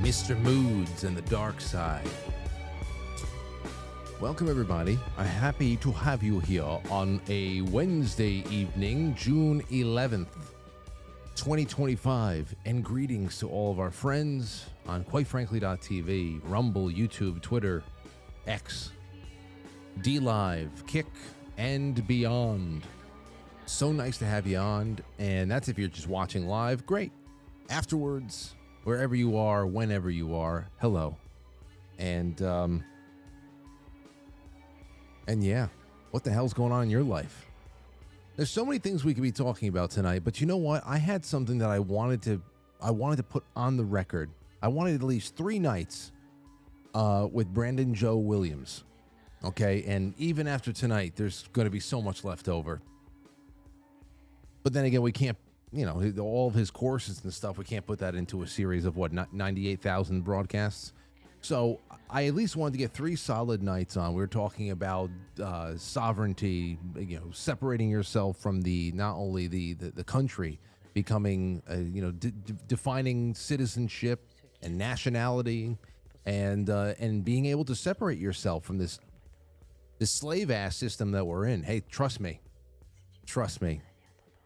Mr. Moods and the Dark Side. Welcome, everybody. I'm happy to have you here on a Wednesday evening, June 11th, 2025. And greetings to all of our friends on Quite Frankly.tv, Rumble, YouTube, Twitter, X, D-Live, Kick, and beyond. So nice to have you on. And that's if you're just watching live. Great. Afterwards, wherever you are, whenever you are, hello. And yeah, what the hell's going on in your life? There's so many things we could be talking about tonight, but you know what? I had something that I wanted to put on the record. I wanted at least 3 nights with Brandon Joe Williams. Okay, and even after tonight, there's going to be so much left over. But then again, we can't, all of his courses and stuff, we can't put that into a series of 98,000 broadcasts. So I at least wanted to get 3 solid nights on. We were talking about sovereignty, separating yourself from not only the country, becoming, defining citizenship and nationality, and being able to separate yourself from this slave ass system that we're in. Hey, trust me.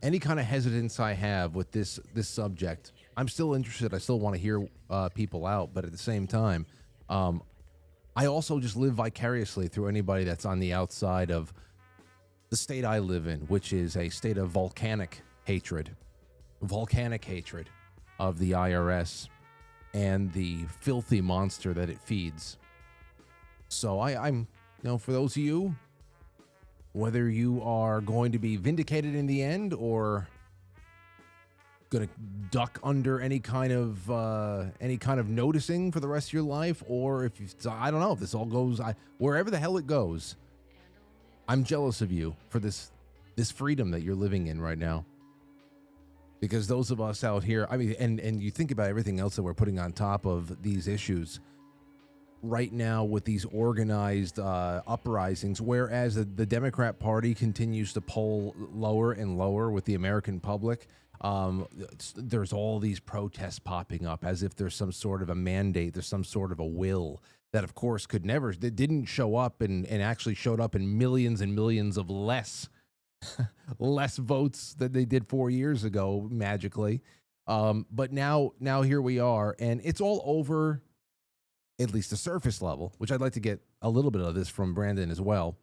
Any kind of hesitance I have with this subject, I'm still interested. I still want to hear people out, but at the same time, I also just live vicariously through anybody that's on the outside of the state I live in, which is a state of volcanic hatred of the IRS and the filthy monster that it feeds. So I'm, for those of you, whether you are going to be vindicated in the end or going to duck under any kind of noticing for the rest of your life, or if I don't know if this all goes wherever the hell it goes, I'm jealous of you for this freedom that you're living in right now. Because those of us out here, and you think about everything else that we're putting on top of these issues right now with these organized uprisings, whereas the Democrat Party continues to poll lower and lower with the American public, there's all these protests popping up as if there's some sort of a mandate, there's some sort of a will that, of course, that didn't show up and actually showed up in millions and millions of less votes than they did 4 years ago, magically. But now here we are, and it's all over. At least the surface level, which I'd like to get a little bit of this from Brandon as well.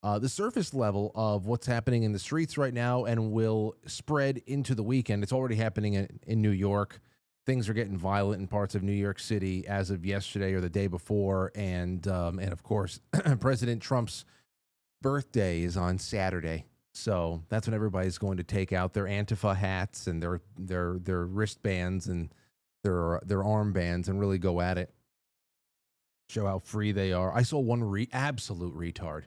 The surface level of what's happening in the streets right now and will spread into the weekend. It's already happening in New York. Things are getting violent in parts of New York City as of yesterday or the day before. And of course, President Trump's birthday is on Saturday. So that's when everybody's going to take out their Antifa hats and their wristbands and their armbands and really go at it. Show how free they are. I saw one absolute retard.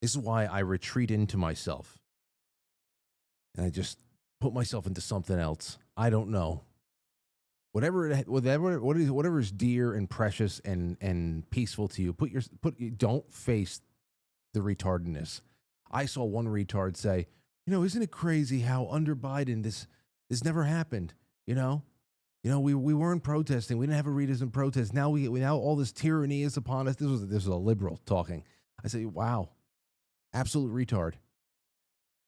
This is why I retreat into myself. And I just put myself into something else. I don't know. Whatever is dear and precious and peaceful to you, don't face the retardedness. I saw one retard say, isn't it crazy how under Biden this never happened, we weren't protesting. We didn't have a reason to protest. Now now all this tyranny is upon us. This was a liberal talking. I say, wow, absolute retard.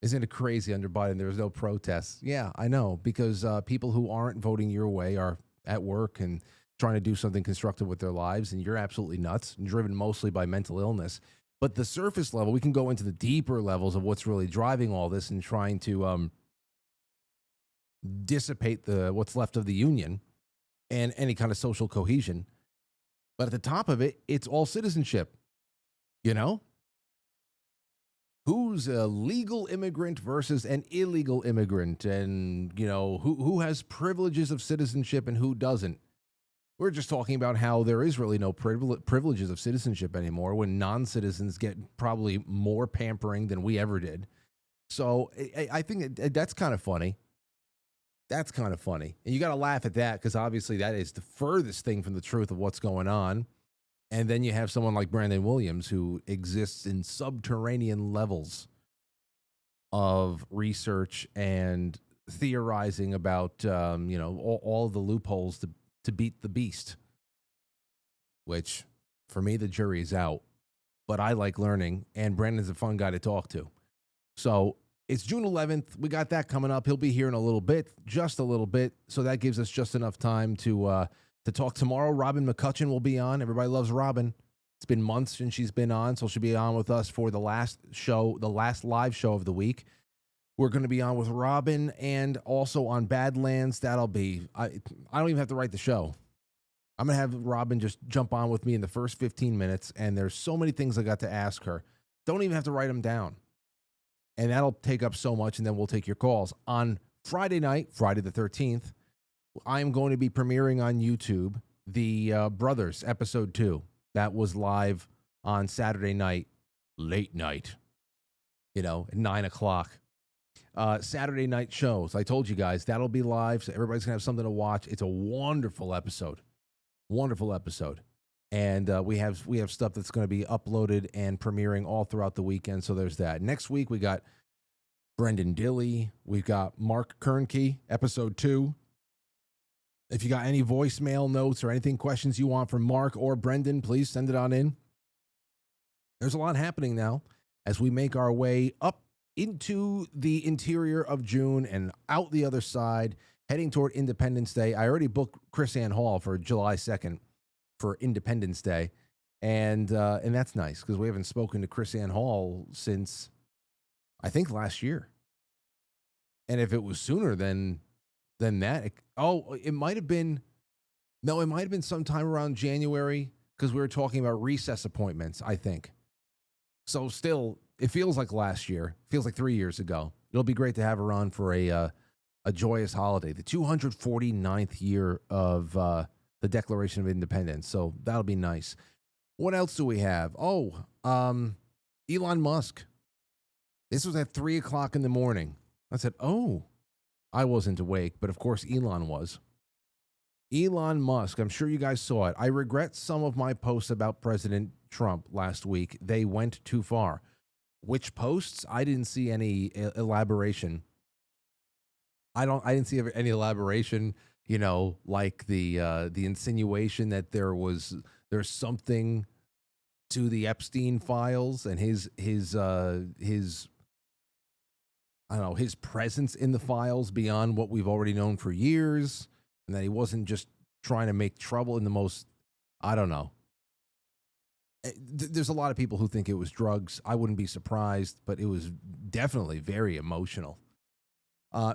Isn't it crazy under Biden there was no protests? Yeah, I know, because people who aren't voting your way are at work and trying to do something constructive with their lives, and you're absolutely nuts and driven mostly by mental illness. But the surface level, we can go into the deeper levels of what's really driving all this and trying to dissipate what's left of the union and any kind of social cohesion. But at the top of it, it's all citizenship. Who's a legal immigrant versus an illegal immigrant, and who has privileges of citizenship and who doesn't. We're just talking about how there is really no privileges of citizenship anymore when non-citizens get probably more pampering than we ever did. So I think that's kind of funny. That's kind of funny. And you got to laugh at that because obviously that is the furthest thing from the truth of what's going on. And then you have someone like Brandon Williams who exists in subterranean levels of research and theorizing about, all the loopholes to beat the beast, which for me, the jury is out. But I like learning, and Brandon's a fun guy to talk to. So it's June 11th. We got that coming up. He'll be here in a little bit, just a little bit. So that gives us just enough time to talk tomorrow. Robin McCutcheon will be on. Everybody loves Robin. It's been months since she's been on, so she'll be on with us for the last show, the last live show of the week. We're going to be on with Robin and also on Badlands. That'll be, I don't even have to write the show. I'm going to have Robin just jump on with me in the first 15 minutes, and there's so many things I got to ask her. Don't even have to write them down. And that'll take up so much, and then we'll take your calls. On Friday night, Friday the 13th, I am going to be premiering on YouTube the Brothers Episode 2. That was live on Saturday night, late night, at 9 o'clock. Saturday night shows. I told you guys, that'll be live, so everybody's going to have something to watch. It's a wonderful episode. Wonderful episode. And we have stuff that's going to be uploaded and premiering all throughout the weekend, so there's that. Next week, we got Brendan Dilley. We've got Mark Kernke, Episode 2. If you got any voicemail notes or anything, questions you want from Mark or Brendan, please send it on in. There's a lot happening now as we make our way up into the interior of June and out the other side, heading toward Independence Day. I already booked Chris Ann Hall for July 2nd for Independence Day, and that's nice because we haven't spoken to Chris Ann Hall since, I think, last year. And if it was sooner than that, it might have been sometime around January because we were talking about recess appointments, I think. So still, it feels like last year. Feels like 3 years ago. It'll be great to have her on for a joyous holiday, the 249th year of the Declaration of Independence. So that'll be nice. What else do we have? Elon Musk. This was at 3 o'clock in the morning. I said, I wasn't awake, but of course Elon was. Elon Musk, I'm sure you guys saw it. I regret some of my posts about President Trump last week. They went too far. Which posts? I didn't see any elaboration. I didn't see any elaboration, like the insinuation that there's something to the Epstein files and his presence in the files beyond what we've already known for years, and that he wasn't just trying to make trouble in the most, I don't know. There's a lot of people who think it was drugs. I wouldn't be surprised, but it was definitely very emotional.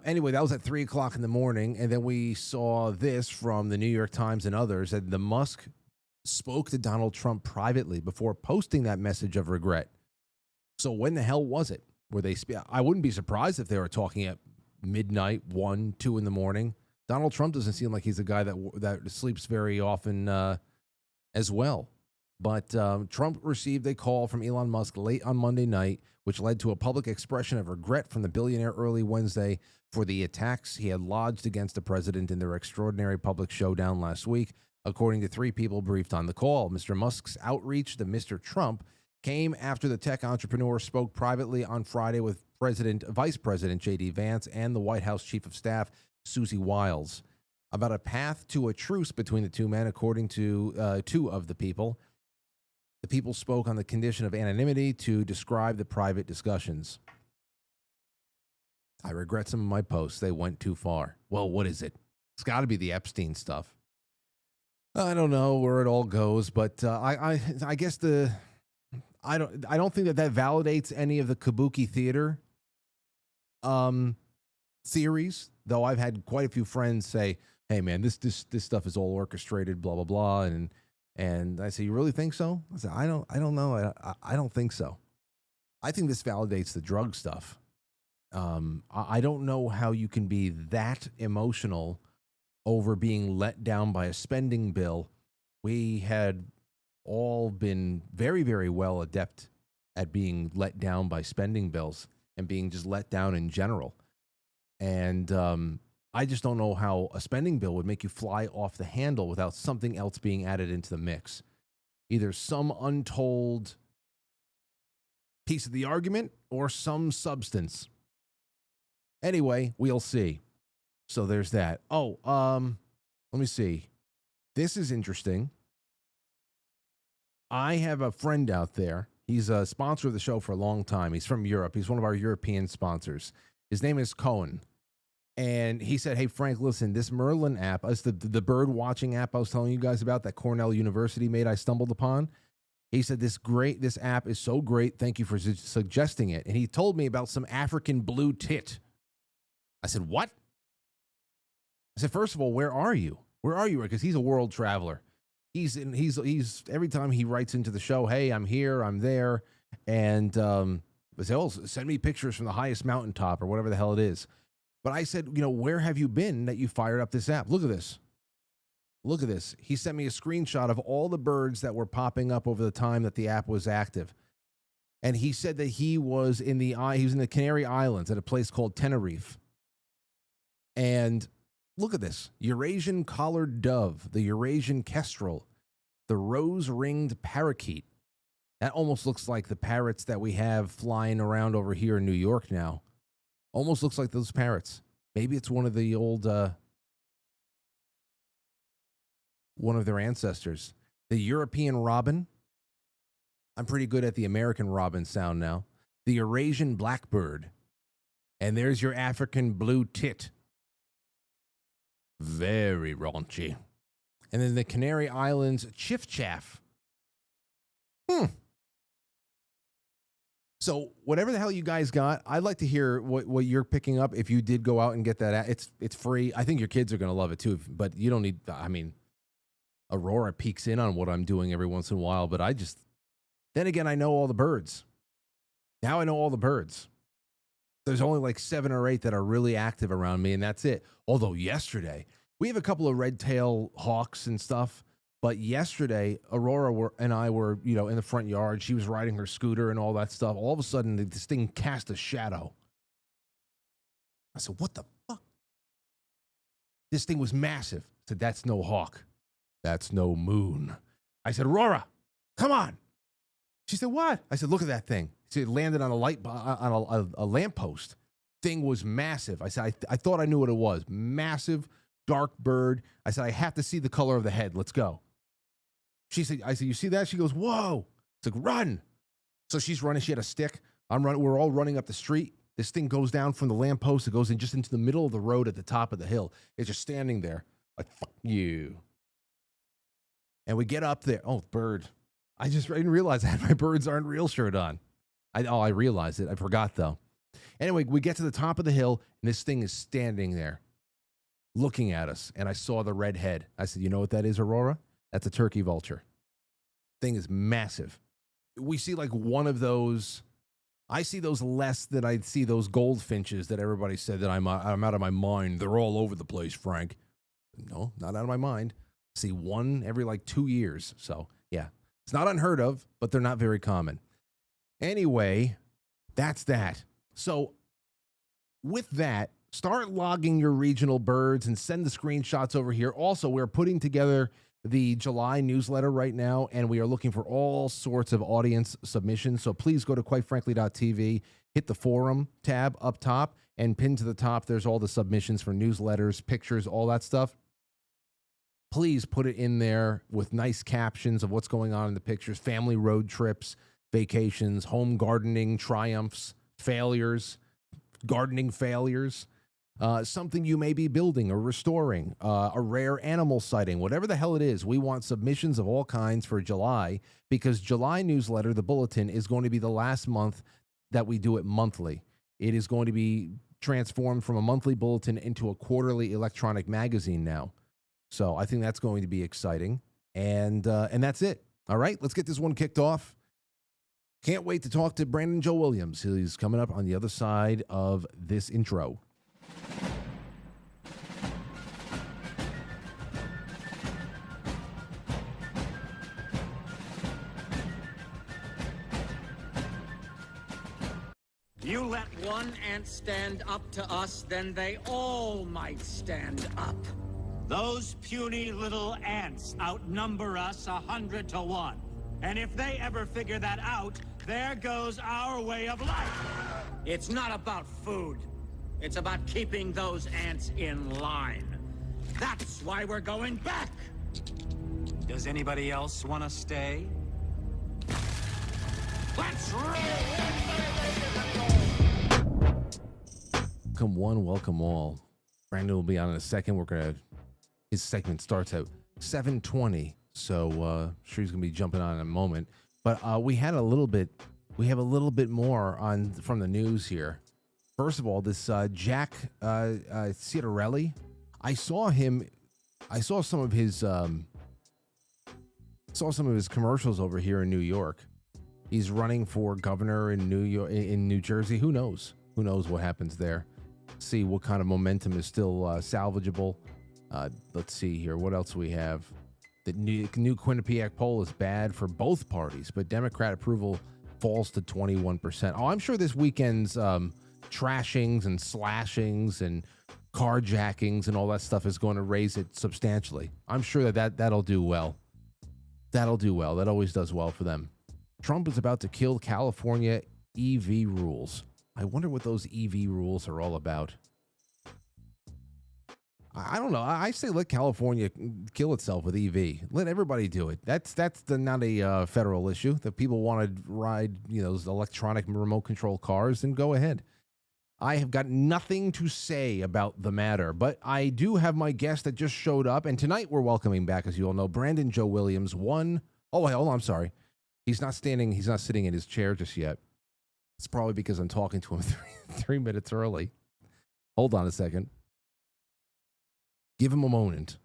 Anyway, that was at 3 o'clock in the morning, and then we saw this from the New York Times and others, that the Musk spoke to Donald Trump privately before posting that message of regret. So when the hell was it? I wouldn't be surprised if they were talking at midnight, 1, 2 in the morning. Donald Trump doesn't seem like he's a guy that sleeps very often as well. But Trump received a call from Elon Musk late on Monday night, which led to a public expression of regret from the billionaire early Wednesday for the attacks he had lodged against the president in their extraordinary public showdown last week, according to 3 people briefed on the call. Mr. Musk's outreach to Mr. Trump came after the tech entrepreneur spoke privately on Friday with Vice President J.D. Vance and the White House Chief of Staff, Susie Wiles, about a path to a truce between the two men, according to 2 of the people. The people spoke on the condition of anonymity to describe the private discussions. I regret some of my posts. They went too far. Well, what is it? It's got to be the Epstein stuff. I don't know where it all goes, but I guess I don't think that validates any of the kabuki theater theories, though I've had quite a few friends say, hey man, this stuff is all orchestrated, blah blah blah, and I say, you really think so? I said, I don't know. I don't think so. I think this validates the drug stuff. I don't know how you can be that emotional over being let down by a spending bill. We had all been very, very well adept at being let down by spending bills and being just let down in general. And I just don't know how a spending bill would make you fly off the handle without something else being added into the mix. Either some untold piece of the argument or some substance. Anyway, we'll see. So there's that. Let me see. This is interesting. I have a friend out there. He's a sponsor of the show for a long time. He's from Europe. He's one of our European sponsors. His name is Cohen. And he said, hey, Frank, listen, this Merlin app, it's the bird watching app I was telling you guys about that Cornell University made, I stumbled upon. He said, this app is so great. Thank you for suggesting it. And he told me about some African blue tit. I said, what? I said, first of all, where are you? Where are you? Because he's a world traveler. He's every time he writes into the show, hey, I'm here, I'm there. And they say, oh, send me pictures from the highest mountaintop or whatever the hell it is. But I said, where have you been that you fired up this app? Look at this. Look at this. He sent me a screenshot of all the birds that were popping up over the time that the app was active. And he said that he was in the Canary Islands at a place called Tenerife. And look at this. Eurasian collared dove, the Eurasian kestrel, the rose-ringed parakeet. That almost looks like the parrots that we have flying around over here in New York now. Almost looks like those parrots. Maybe it's one of the old, one of their ancestors. The European robin. I'm pretty good at the American robin sound now. The Eurasian blackbird. And there's your African blue tit. Very raunchy. And then the Canary Islands chiff-chaff. So whatever the hell you guys got, I'd like to hear what you're picking up if you did go out and get that. It's free. I think your kids are going to love it too, but you don't need, Aurora peeks in on what I'm doing every once in a while, but then again, I know all the birds. Now I know all the birds. There's only like 7 or 8 that are really active around me, and that's it. Although yesterday, we have a couple of red-tailed hawks and stuff, but yesterday, Aurora and I were, in the front yard. She was riding her scooter and all that stuff. All of a sudden, this thing cast a shadow. I said, what the fuck? This thing was massive. I said, that's no hawk. That's no moon. I said, Aurora, come on. She said, what? I said, look at that thing. She landed on a lamppost. Thing was massive. I said, I thought I knew what it was. Massive, dark bird. I said, I have to see the color of the head. Let's go. I said, you see that? She goes, whoa. It's like, run. So she's running. She had a stick. I'm running. We're all running up the street. This thing goes down from the lamppost. It goes in just into the middle of the road at the top of the hill. It's just standing there. Like, fuck you. And we get up there. Oh, bird. I didn't realize I had my birds aren't real shirt on. I realized it. I forgot, though. Anyway, we get to the top of the hill, and this thing is standing there looking at us. And I saw the red head. I said, you know what that is, Aurora? That's a turkey vulture. Thing is massive. We see like one of those. I see those less than I see those goldfinches that everybody said that I'm out of my mind. They're all over the place, Frank. No, not out of my mind. See one every like 2 years. So, yeah. It's not unheard of, but they're not very common. Anyway, that's that. So, with that, start logging your regional birds and send the screenshots over here. Also, we're putting together the July newsletter right now, and we are looking for all sorts of audience submissions. So please go to quitefrankly.tv, hit the forum tab up top, and pin to the top. There's all the submissions for newsletters, pictures, all that stuff. Please put it in there with nice captions of what's going on in the pictures, family road trips, vacations, home gardening, triumphs, failures, gardening failures, something you may be building or restoring, a rare animal sighting, whatever the hell it is. We want submissions of all kinds for July, because July newsletter, the bulletin, is going to be the last month that we do it monthly. It is going to be transformed from a monthly bulletin into a quarterly electronic magazine now. So I think that's going to be exciting. And that's it. All right, let's get this one kicked off. Can't wait to talk to Brandon Joe Williams. He's coming up on the other side of this intro. You let one ant stand up to us, then they all might stand up. Those puny little ants outnumber us 100 to 1. And if they ever figure that out, there goes our way of life. It's not about food. It's about keeping those ants in line. That's why we're going back Does anybody else want to stay? Let's roll! Welcome one, welcome all. Brandon will be on in a second. His segment starts at 7:20, so sure he's gonna be jumping on in a moment. But we have a little bit more on from the news here. First of all, this Jack Citarelli, I saw some of his commercials over here in New York. He's running for governor in New Jersey. Who knows what happens there? See what kind of momentum is still salvageable. Let's see here. What else we have? The new Quinnipiac poll is bad for both parties, but Democrat approval falls to 21%. Oh, I'm sure this weekend's trashings and slashings and carjackings and all that stuff is going to raise it substantially. I'm sure that'll do well. That'll do well. That always does well for them. Trump is about to kill California EV rules. I wonder what those EV rules are all about. I don't know. I say let California kill itself with EV. Let everybody do it. That's not a federal issue. If people want to ride, those electronic remote control cars, then go ahead. I have got nothing to say about the matter, but I do have my guest that just showed up, and tonight we're welcoming back, as you all know, Brandon Joe Williams. Oh, wait, hold on. I'm sorry. He's not sitting in his chair just yet. It's probably because I'm talking to him 3 minutes early. Hold on a second. Give him a moment.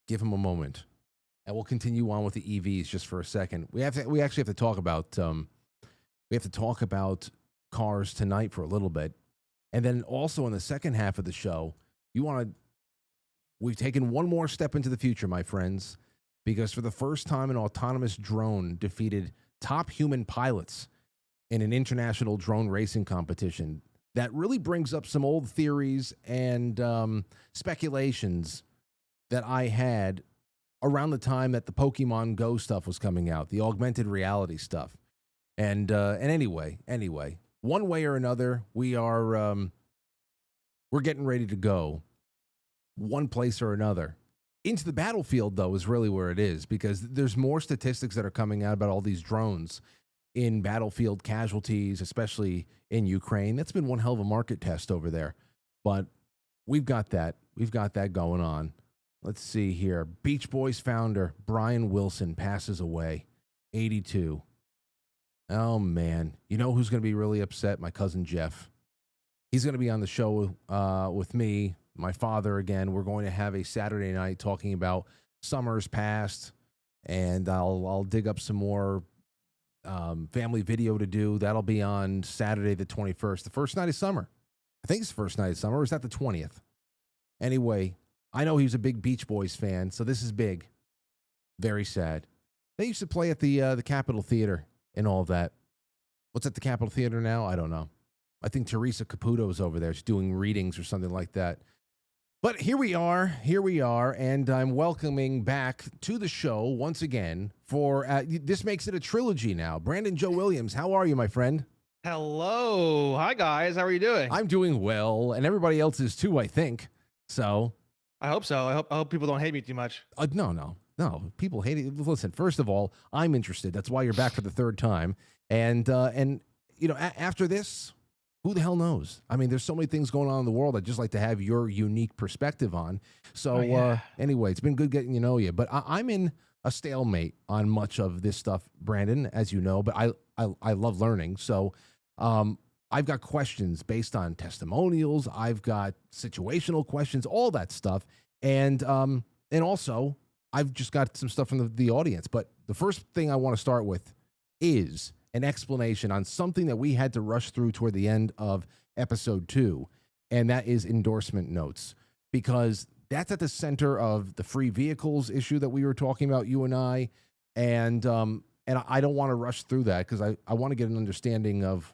And we'll continue on with the EVs just for a second. We actually have to talk about cars tonight for a little bit. And then also in the second half of the show, we've taken one more step into the future, my friends, because for the first time an autonomous drone defeated top human pilots in an international drone racing competition. That really brings up some old theories and speculations that I had around the time that the Pokemon Go stuff was coming out, the augmented reality stuff. And anyway, one way or another, we're getting ready to go one place or another. Into the battlefield, though, is really where it is, because there's more statistics that are coming out about all these drones in battlefield casualties, especially in Ukraine. That's been one hell of a market test over there. But we've got that going on. Let's see here. Beach Boys founder Brian Wilson passes away, 82. Oh, man. You know who's going to be really upset? My cousin Jeff. He's going to be on the show with me, my father again. We're going to have a Saturday night talking about summers past, and I'll dig up some more family video to do. That'll be on Saturday the 21st, the first night of summer. I think it's the first night of summer, or is that the 20th? Anyway, I know he was a big Beach Boys fan, so this is big. Very sad. They used to play at the Capitol Theater and all of that. What's at the Capitol Theater now? I don't know. I think Teresa Caputo is over there. She's doing readings or something like that. But here we are, and I'm welcoming back to the show once again for, this makes it a trilogy now. Brandon Joe Williams, how are you, my friend? Hello. Hi, guys. How are you doing? I'm doing well, and everybody else is too, I think. So. I hope so. I hope people don't hate me too much. No. People hate it. Listen, first of all, I'm interested. That's why you're back for the third time. And after this, who the hell knows? I mean, there's so many things going on in the world I'd just like to have your unique perspective on. So anyway, it's been good getting to know you. But I'm in a stalemate on much of this stuff, Brandon, as you know. But I love learning. So I've got questions based on testimonials. I've got situational questions, all that stuff. And also, I've just got some stuff from the audience. But the first thing I want to start with is an explanation on something that we had to rush through toward the end of episode 2, and that is endorsement notes, because that's at the center of the free vehicles issue that we were talking about, you and I, and I don't want to rush through that because I want to get an understanding of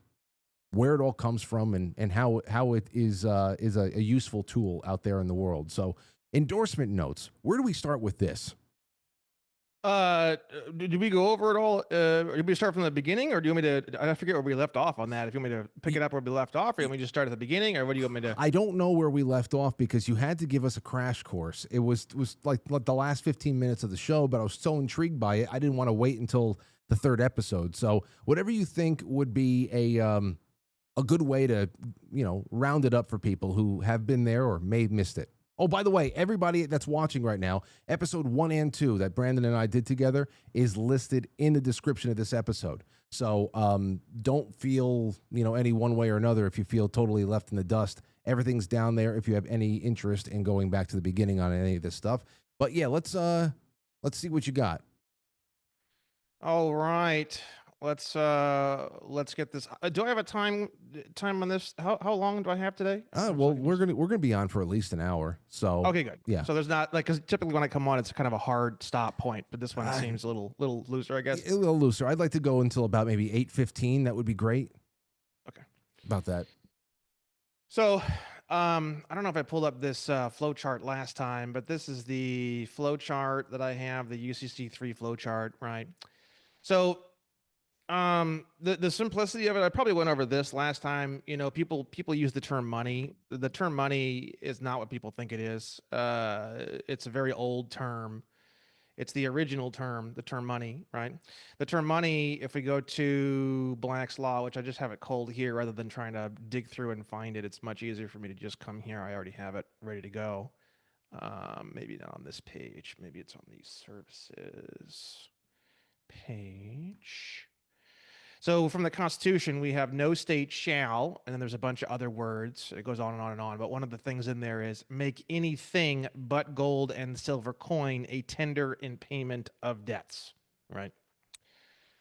where it all comes from and how it is a useful tool out there in the world. So endorsement notes, where do we start with this? Did we go over it all? Did we start from the beginning, or do you want me to? I forget where we left off on that. If you want me to pick it up where we left off, or you want me to just start at the beginning, or what do you want me to? I don't know where we left off because you had to give us a crash course. It was like the last 15 minutes of the show, but I was so intrigued by it, I didn't want to wait until the third episode. So whatever you think would be a good way to, round it up for people who have been there or may have missed it. Oh, by the way, everybody that's watching right now, episode 1 and 2 that Brandon and I did together is listed in the description of this episode. So don't feel, any one way or another if you feel totally left in the dust. Everything's down there if you have any interest in going back to the beginning on any of this stuff. But yeah, let's see what you got. All right, let's get this. Do I have a time on this? How long do I have today? Well, we're gonna be on for at least an hour. So okay, good. Yeah. So there's not because typically when I come on, it's kind of a hard stop point, but this one seems a little looser, I guess. A little looser. I'd like to go until about maybe 8:15. That would be great. Okay. About that. So, I don't know if I pulled up this flow chart last time, but this is the flow chart that I have, the UCC3 flow chart, right? So, the simplicity of it, I probably went over this last time. People use the term money. The term money is not what people think it is. It's a very old term. It's the original term, the term money, right? The term money, if we go to Black's Law, which I just have it cold here rather than trying to dig through and find it, it's much easier for me to just come here. I already have it ready to go. Maybe not on this page. Maybe it's on the services page. So from the Constitution, we have no state shall, and then there's a bunch of other words. It goes on and on and on. But one of the things in there is make anything but gold and silver coin a tender in payment of debts, right?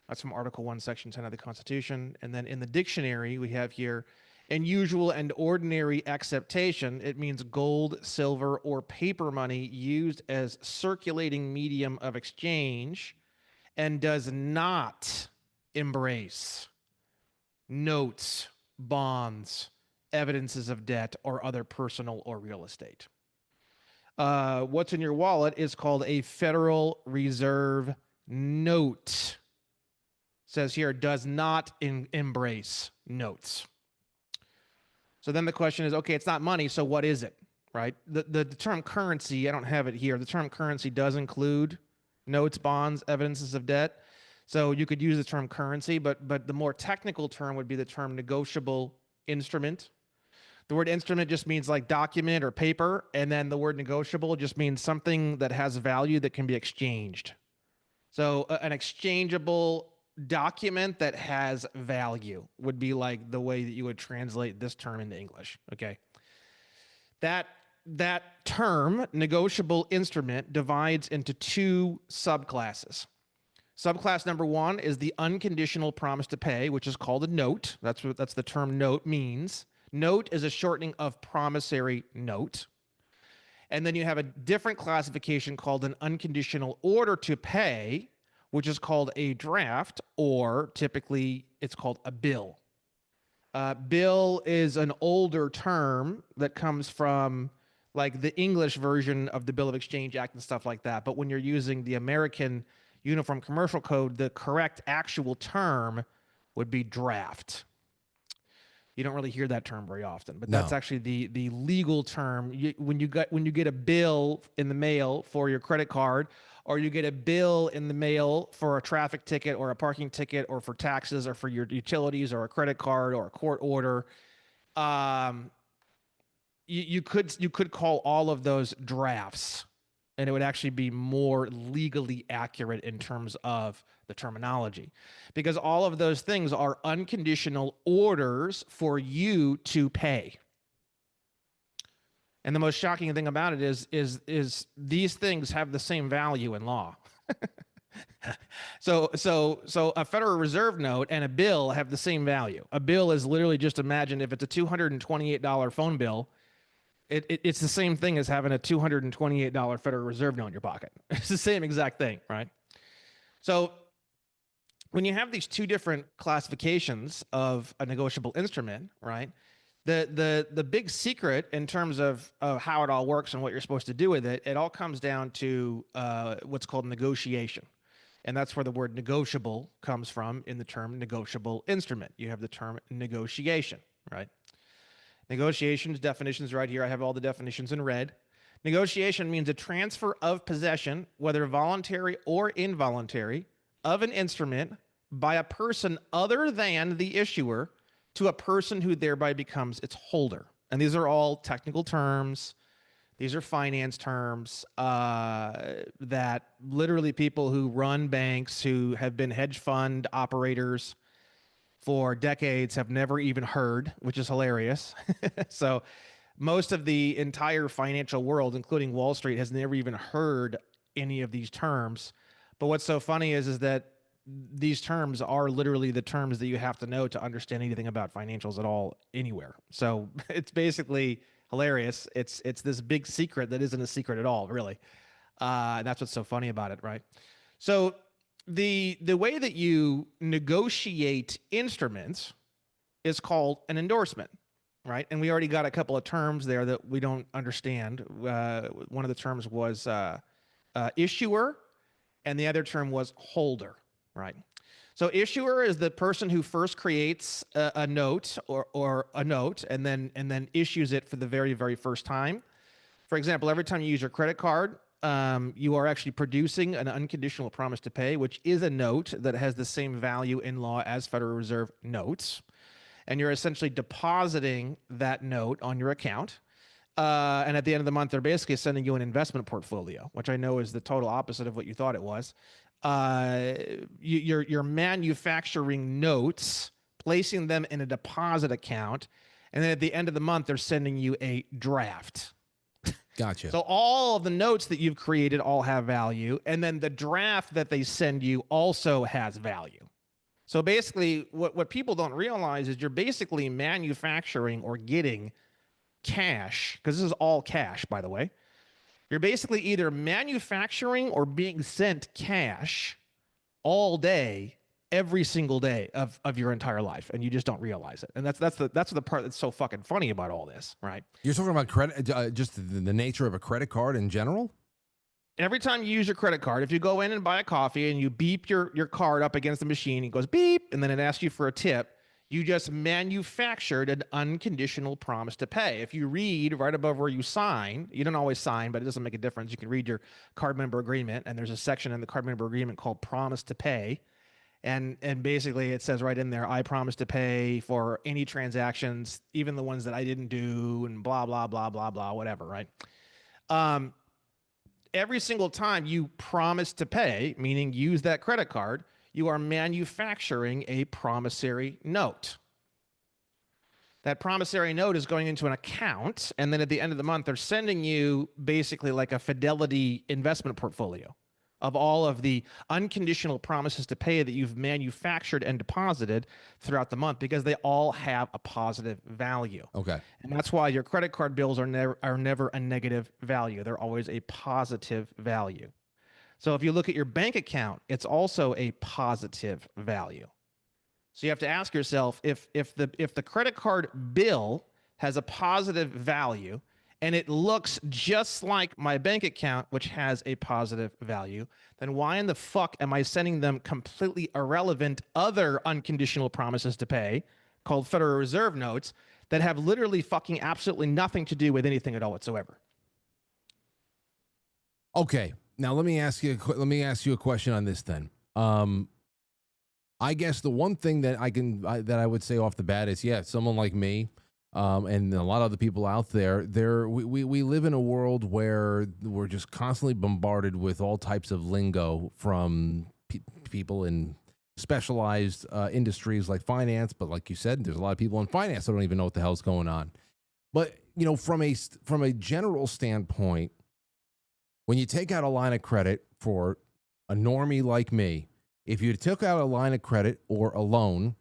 That's from Article 1, Section 10 of the Constitution. And then in the dictionary, we have here, in usual and ordinary acceptation, it means gold, silver, or paper money used as circulating medium of exchange and does not embrace notes, bonds, evidences of debt, or other personal or real estate. What's in your wallet is called a Federal Reserve note. Says here, does not embrace notes. So then the question is, okay, it's not money, so what is it, right? The term currency, I don't have it here. The term currency does include notes, bonds, evidences of debt. So you could use the term currency, but the more technical term would be the term negotiable instrument. The word instrument just means like document or paper, and then the word negotiable just means something that has value that can be exchanged. So an exchangeable document that has value would be like the way that you would translate this term into English, okay? That term, negotiable instrument, divides into two subclasses. Subclass number 1 is the unconditional promise to pay, which is called a note. That's the term note means. Note is a shortening of promissory note. And then you have a different classification called an unconditional order to pay, which is called a draft, or typically it's called a bill. Bill is an older term that comes from like the English version of the Bill of Exchange Act and stuff like that. But when you're using the American Uniform Commercial Code, the correct actual term would be draft. You don't really hear that term very often, but that's actually the legal term. When you get a bill in the mail for your credit card, or you get a bill in the mail for a traffic ticket or a parking ticket or for taxes or for your utilities or a credit card or a court order, you could call all of those drafts, and it would actually be more legally accurate in terms of the terminology, because all of those things are unconditional orders for you to pay. And the most shocking thing about it is these things have the same value in law. So a Federal Reserve note and a bill have the same value. A bill is literally, just imagine if it's a $228 phone bill, it's the same thing as having a $228 Federal Reserve note in your pocket. It's the same exact thing, right? So when you have these two different classifications of a negotiable instrument, right, The big secret in terms of how it all works and what you're supposed to do with it, it all comes down to what's called negotiation. And that's where the word negotiable comes from in the term negotiable instrument. You have the term negotiation, right? Negotiations definitions right here. I have all the definitions in red. Negotiation means a transfer of possession, whether voluntary or involuntary, of an instrument by a person other than the issuer to a person who thereby becomes its holder. And these are all technical terms. These are finance terms that literally people who run banks, who have been hedge fund operators for decades, have never even heard, which is hilarious. So most of the entire financial world, including Wall Street, has never even heard any of these terms. But what's so funny is that these terms are literally the terms that you have to know to understand anything about financials at all anywhere. So it's basically hilarious. It's this big secret that isn't a secret at all, really. And that's what's so funny about it, right? So the way that you negotiate instruments is called an endorsement, right? And we already got a couple of terms there that we don't understand. One of the terms was issuer, and the other term was holder, right? So issuer is the person who first creates a note or a note and then issues it for the very, very first time. For example, every time you use your credit card, you are actually producing an unconditional promise to pay, which is a note that has the same value in law as Federal Reserve notes. And you're essentially depositing that note on your account. And at the end of the month, they're basically sending you an investment portfolio, which I know is the total opposite of what you thought it was. You're manufacturing notes, placing them in a deposit account, and then at the end of the month, they're sending you a draft. Gotcha. So all of the notes that you've created all have value, and then the draft that they send you also has value. So basically, what people don't realize is you're basically manufacturing or getting cash, because this is all cash, by the way. You're basically either manufacturing or being sent cash all day, every single day of your entire life, and you just don't realize it. And that's the part that's so fucking funny about all this, right? You're talking about credit, just the nature of a credit card in general? Every time you use your credit card, if you go in and buy a coffee and you beep your card up against the machine, it goes beep, and then it asks you for a tip, you just manufactured an unconditional promise to pay. If you read right above where you sign, you don't always sign, but it doesn't make a difference. You can read your card member agreement, and there's a section in the card member agreement called promise to pay. And basically it says right in there, I promise to pay for any transactions, even the ones that I didn't do, and blah, blah, blah, blah, blah, whatever, right? Every single time you promise to pay, meaning use that credit card, you are manufacturing a promissory note. That promissory note is going into an account, and then at the end of the month, they're sending you basically like a Fidelity investment portfolio of all of the unconditional promises to pay that you've manufactured and deposited throughout the month, because they all have a positive value. Okay. And that's why your credit card bills are never a negative value. They're always a positive value. So if you look at your bank account, it's also a positive value. So you have to ask yourself, if the credit card bill has a positive value and it looks just like my bank account, which has a positive value, then why in the fuck am I sending them completely irrelevant other unconditional promises to pay called Federal Reserve notes that have literally fucking absolutely nothing to do with anything at all whatsoever? Okay. Now let me ask you a question on this then. I guess the one thing that I would say off the bat is, yeah, someone like me, and a lot of the people out there, we live in a world where we're just constantly bombarded with all types of lingo from people in specialized industries like finance. But like you said, there's a lot of people in finance that don't even know what the hell's going on. But from a general standpoint, when you take out a line of credit for a normie like me, if you took out a line of credit or a loan,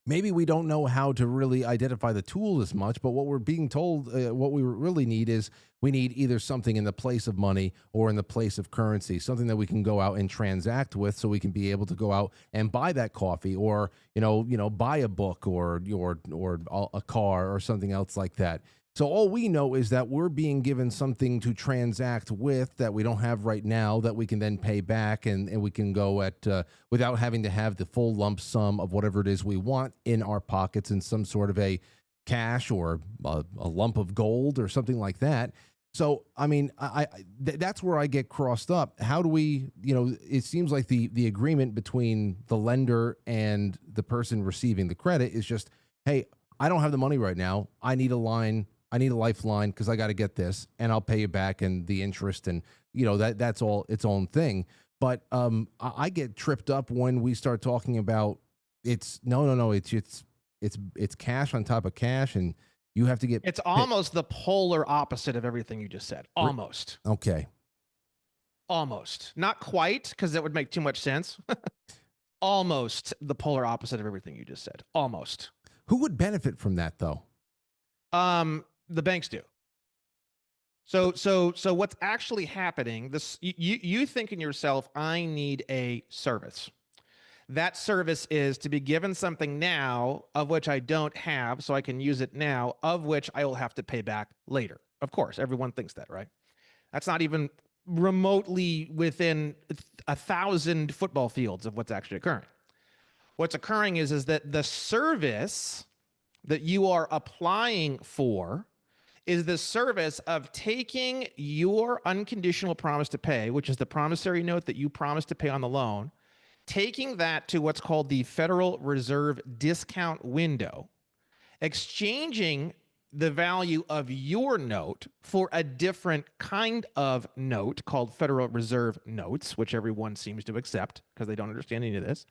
maybe we don't know how to really identify the tool as much, but what we're being told, what we really need is we need either something in the place of money or in the place of currency, something that we can go out and transact with, so we can be able to go out and buy that coffee, or buy a book, or a car or something else like that. So all we know is that we're being given something to transact with that we don't have right now, that we can then pay back, and we can go at without having to have the full lump sum of whatever it is we want in our pockets in some sort of a cash or a lump of gold or something like that. So, I mean, that's where I get crossed up. How do we, it seems like the agreement between the lender and the person receiving the credit is just, hey, I don't have the money right now. I need a line. I need a lifeline because I got to get this, and I'll pay you back, and the interest, and that's all its own thing. But I get tripped up when we start talking about it's no, it's cash on top of cash, and you have to get. It's almost the polar opposite of everything you just said. Almost. Okay. Almost. Not quite, because that would make too much sense. Almost the polar opposite of everything you just said. Almost. Who would benefit from that, though? The banks do. So what's actually happening, you think in yourself, I need a service. That service is to be given something now of which I don't have, so I can use it now, of which I will have to pay back later. Of course, everyone thinks that, right? That's not even remotely within 1,000 football fields of what's actually occurring. What's occurring is that the service that you are applying for is the service of taking your unconditional promise to pay, which is the promissory note that you promised to pay on the loan, taking that to what's called the Federal Reserve discount window, exchanging the value of your note for a different kind of note called Federal Reserve notes, which everyone seems to accept because they don't understand any of this,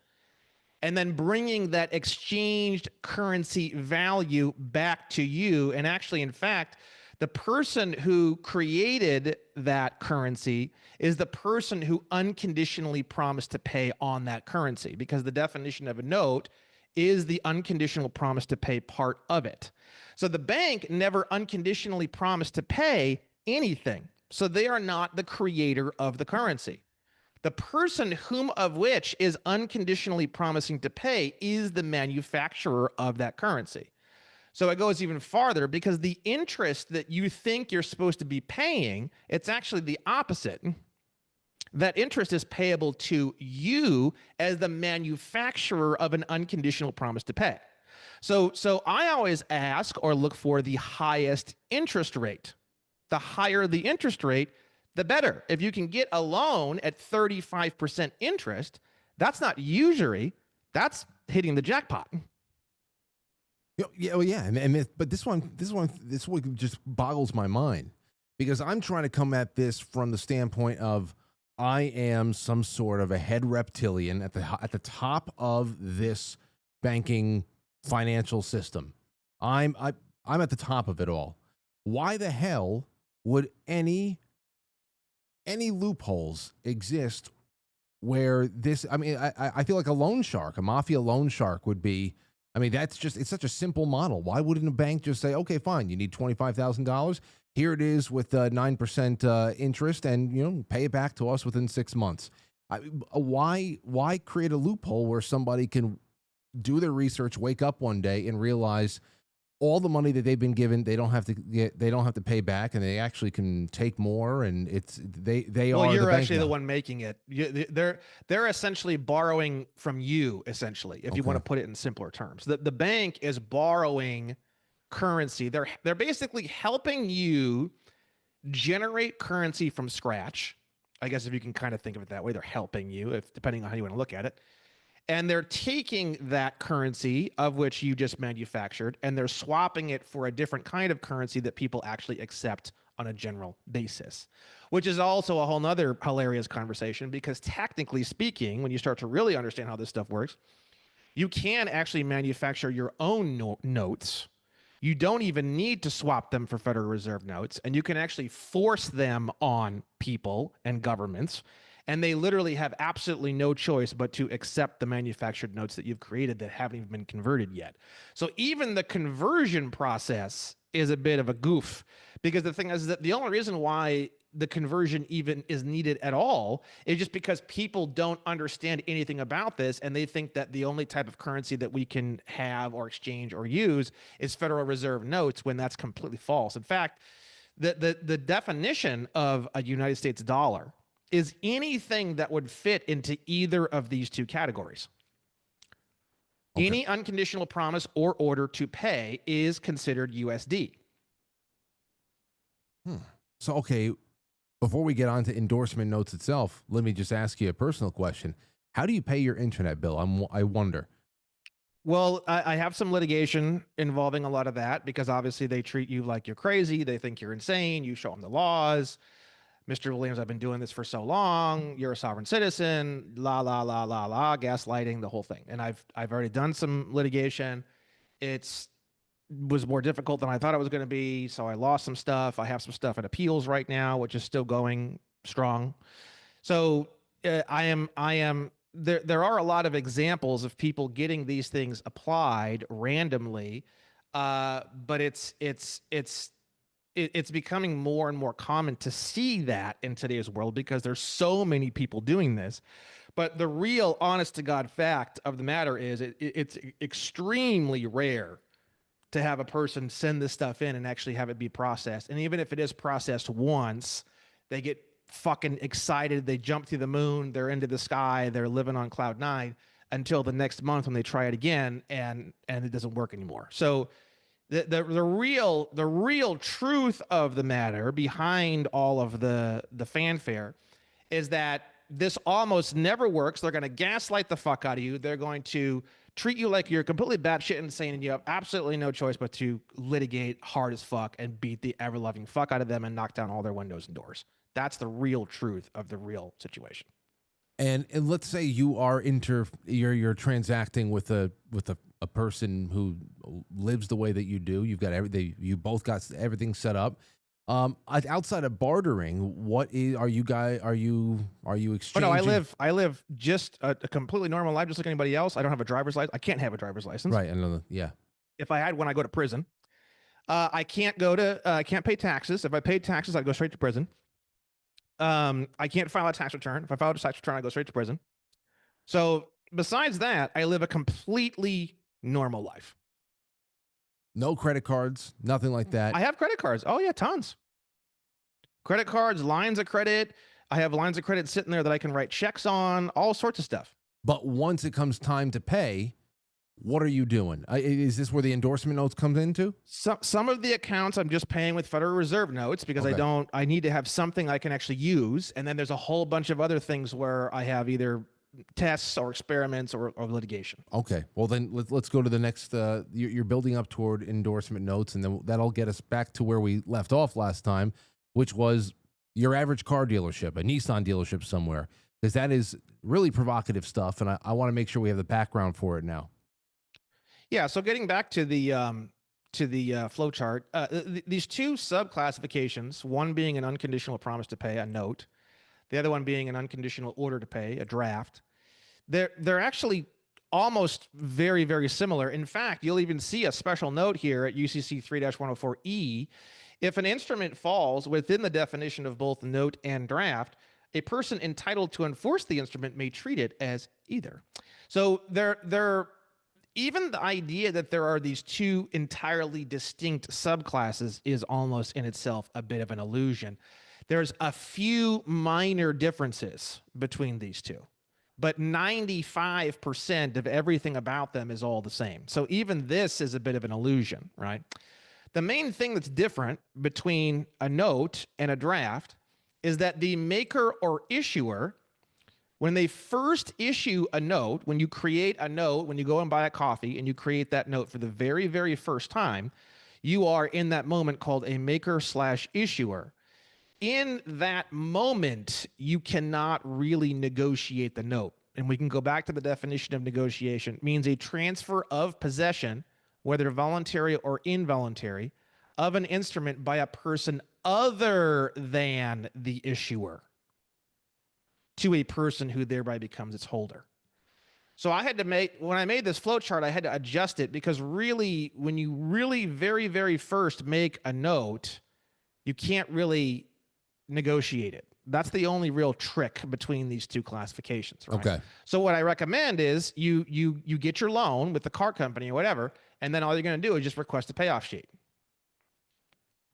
and then bringing that exchanged currency value back to you. And actually, in fact, the person who created that currency is the person who unconditionally promised to pay on that currency, because the definition of a note is the unconditional promise to pay part of it. So the bank never unconditionally promised to pay anything. So they are not the creator of the currency. The person whom of which is unconditionally promising to pay is the manufacturer of that currency. So it goes even farther, because the interest that you think you're supposed to be paying, it's actually the opposite. That interest is payable to you as the manufacturer of an unconditional promise to pay. So I always ask or look for the highest interest rate. The higher the interest rate, the better. If you can get a loan at 35% interest, that's not usury, that's hitting the jackpot. Yeah, but this one just boggles my mind, because I'm trying to come at this from the standpoint of I am some sort of a head reptilian at the top of this banking financial system. I'm at the top of it all. Why the hell would any loopholes exist where this? I mean, I feel like a loan shark, a mafia loan shark would be. I mean, it's such a simple model. Why wouldn't a bank just say, okay, fine, you need $25,000. Here it is with 9% interest, and pay it back to us within 6 months. Why create a loophole where somebody can do their research, wake up one day, and realize all the money that they've been given, they don't have to pay back, and they actually can take more, and well, are you're the bank actually now. the one making it. They're essentially borrowing from you, essentially, if you want to put it in simpler terms. The bank is borrowing currency. They're basically helping you generate currency from scratch. I guess if you can kind of think of it that way, they're helping you, depending on how you want to look at it. And they're taking that currency of which you just manufactured, and they're swapping it for a different kind of currency that people actually accept on a general basis, which is also a whole nother hilarious conversation, because technically speaking, when you start to really understand how this stuff works, you can actually manufacture your own notes. You don't even need to swap them for Federal Reserve notes, and you can actually force them on people and governments. And they literally have absolutely no choice but to accept the manufactured notes that you've created that haven't even been converted yet. So even the conversion process is a bit of a goof, because the thing is that the only reason why the conversion even is needed at all is just because people don't understand anything about this, and they think that the only type of currency that we can have or exchange or use is Federal Reserve notes, when that's completely false. In fact, the definition of a United States dollar is anything that would fit into either of these two categories. Okay. Any unconditional promise or order to pay is considered USD. So, okay, before we get on to endorsement notes itself, let me just ask you a personal question. How do you pay your internet bill? I wonder. Well, I have some litigation involving a lot of that, because obviously they treat you like you're crazy. They think you're insane. You show them the laws. Mr. Williams, I've been doing this for so long. You're a sovereign citizen, la, la, la, la, la, gaslighting, the whole thing. And I've already done some litigation. It's was more difficult than I thought it was going to be. So I lost some stuff. I have some stuff in appeals right now, which is still going strong. So I am there are a lot of examples of people getting these things applied randomly. But it's becoming more and more common to see that in today's world, because there's so many people doing this. But the real honest to God fact of the matter is it's extremely rare to have a person send this stuff in and actually have it be processed. And even if it is processed once, they get fucking excited. They jump through the moon. They're into the sky. They're living on cloud nine until the next month when they try it again, and it doesn't work anymore. So the real truth of the matter behind all of the fanfare is that this almost never works. They're going to gaslight the fuck out of you. They're going to treat you like you're completely batshit insane, and you have absolutely no choice but to litigate hard as fuck and beat the ever-loving fuck out of them and knock down all their windows and doors. That's the real truth of the real situation. And let's say you are you're transacting with a person who lives the way that you do. You've got everything. You both got everything set up. Outside of bartering, what are you exchanging? Oh no, I live just a completely normal life, just like anybody else. I don't have a driver's license. I can't have a driver's license. Right. Yeah. If I had one, I go to prison. I can't pay taxes. If I paid taxes, I'd go straight to prison. I can't file a tax return. If I file a tax return, I go straight to prison. So besides that, I live a completely normal life. No credit cards, nothing like that. I have credit cards. Oh yeah, tons. Credit cards, lines of credit. I have lines of credit sitting there that I can write checks on, all sorts of stuff. But once it comes time to pay, what are you doing? Is this where the endorsement notes comes into? Some of the accounts I'm just paying with Federal Reserve notes, because Okay. I need to have something I can actually use. And then there's a whole bunch of other things where I have either tests or experiments or litigation. Okay. Well, then let's go to the next. You're building up toward endorsement notes, and then that'll get us back to where we left off last time, which was your average car dealership, a Nissan dealership somewhere, because that is really provocative stuff, and I want to make sure we have the background for it now. Yeah. So getting back to the flow chart, these two sub classifications, one being an unconditional promise to pay, a note, the other one being an unconditional order to pay, a draft. They're actually almost very, very similar. In fact, you'll even see a special note here at UCC 3-104E. If an instrument falls within the definition of both note and draft, a person entitled to enforce the instrument may treat it as either. So even the idea that there are these two entirely distinct subclasses is almost in itself a bit of an illusion. There's a few minor differences between these two, but 95% of everything about them is all the same. So even this is a bit of an illusion, right? The main thing that's different between a note and a draft is that the maker or issuer, when they first issue a note, when you create a note, when you go and buy a coffee and you create that note for the very, very first time, you are in that moment called a maker/issuer. In that moment, you cannot really negotiate the note. And we can go back to the definition of negotiation. It means a transfer of possession, whether voluntary or involuntary, of an instrument by a person other than the issuer. to a person who thereby becomes its holder. So I had to when I made this flow chart, I had to adjust it because really, when you really very, very first make a note, you can't really negotiate it. That's the only real trick between these two classifications, right? Okay. So what I recommend is you get your loan with the car company or whatever, and then all you're going to do is just request a payoff sheet.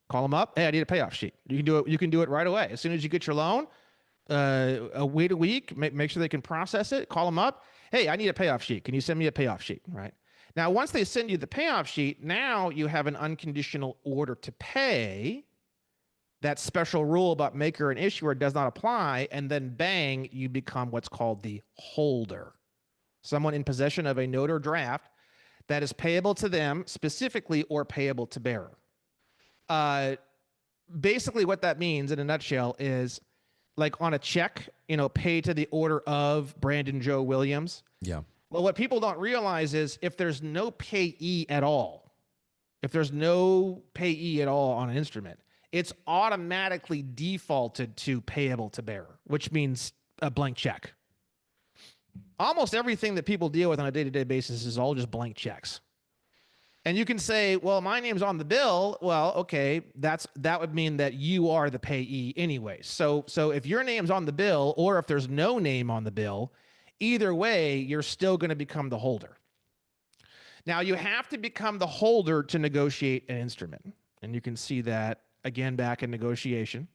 Call them up. Hey, I need a payoff sheet. You can do it. You can do it right away. As soon as you get your loan, wait a week, make sure they can process it. Call them up. Hey, I need a payoff sheet. Can you send me a payoff sheet? Right. Now, once they send you the payoff sheet, now you have an unconditional order to pay. That special rule about maker and issuer does not apply, and then bang, you become what's called the holder. Someone in possession of a note or draft that is payable to them specifically or payable to bearer. Basically what that means in a nutshell is like on a check, pay to the order of Brandon Joe Williams. Yeah. Well, what people don't realize is if there's no payee at all, on an instrument, it's automatically defaulted to payable to bearer, which means a blank check. Almost everything that people deal with on a day-to-day basis is all just blank checks. And you can say, well, my name's on the bill. Well, okay, that would mean that you are the payee anyway. So if your name's on the bill or if there's no name on the bill, either way, you're still going to become the holder. Now, you have to become the holder to negotiate an instrument. And you can see that again back in negotiation.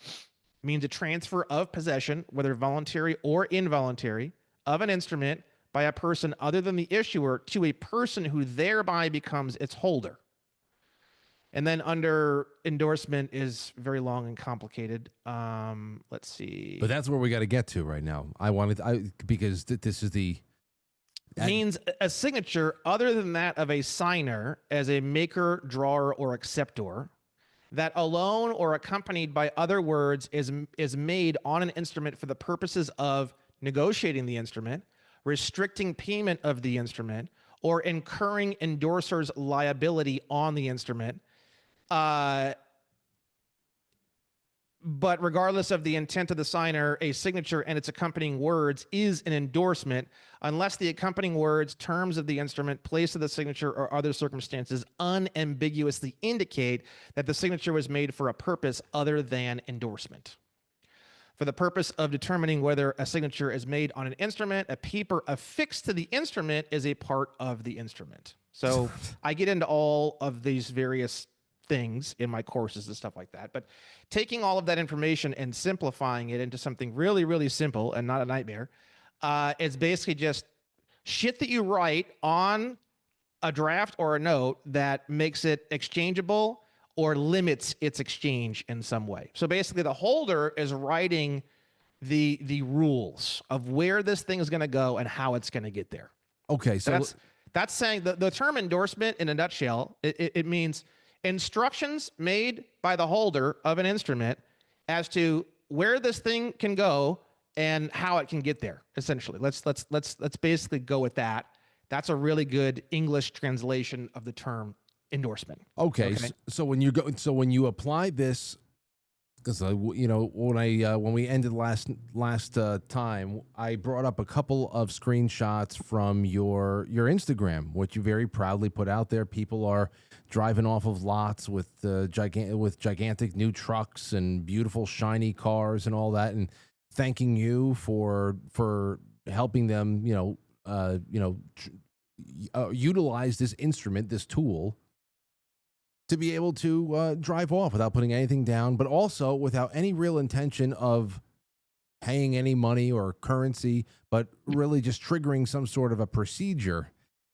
It means a transfer of possession, whether voluntary or involuntary, of an instrument by a person other than the issuer to a person who thereby becomes its holder. And then under endorsement is very long and complicated. Let's see. But that's where we got to get to right now. Because this is the... means a signature other than that of a signer as a maker, drawer, or acceptor that alone or accompanied by other words is made on an instrument for the purposes of negotiating the instrument, restricting payment of the instrument, or incurring endorser's liability on the instrument. But regardless of the intent of the signer, a signature and its accompanying words is an endorsement unless the accompanying words, terms of the instrument, place of the signature, or other circumstances unambiguously indicate that the signature was made for a purpose other than endorsement. For the purpose of determining whether a signature is made on an instrument, a paper affixed to the instrument is a part of the instrument. So I get into all of these various things in my courses and stuff like that. But taking all of that information and simplifying it into something really, really simple and not a nightmare, it's basically just shit that you write on a draft or a note that makes it exchangeable or limits its exchange in some way. So basically the holder is writing the rules of where this thing is going to go and how it's going to get there. Okay, so that's saying the term endorsement in a nutshell, it means instructions made by the holder of an instrument as to where this thing can go and how it can get there. Essentially, let's basically go with that. That's a really good English translation of the term endorsement. Okay. So when you apply this, because when we ended last time, I brought up a couple of screenshots from your Instagram, which you very proudly put out there. People are driving off of lots with gigantic new trucks and beautiful shiny cars and all that, and thanking you for helping them, utilize this instrument, this tool, to be able to drive off without putting anything down, but also without any real intention of paying any money or currency, but really just triggering some sort of a procedure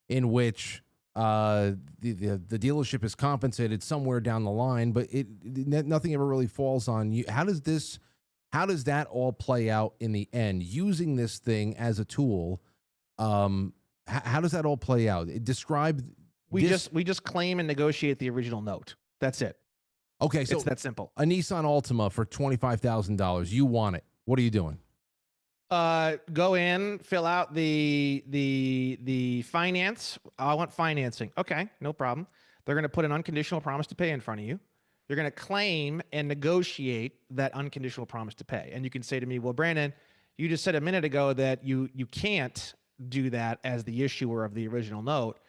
in which the dealership is compensated somewhere down the line, but nothing ever really falls on you. How does that all play out in the end? Using this thing as a tool, how does that all play out? Describe. We just claim and negotiate the original note. That's it. Okay, so it's that simple. A Nissan Altima for $25,000. You want it. What are you doing? Go in, fill out the finance. I want financing. Okay, no problem. They're going to put an unconditional promise to pay in front of you. You're going to claim and negotiate that unconditional promise to pay. And you can say to me, well, Brandon, you just said a minute ago that you can't do that as the issuer of the original note.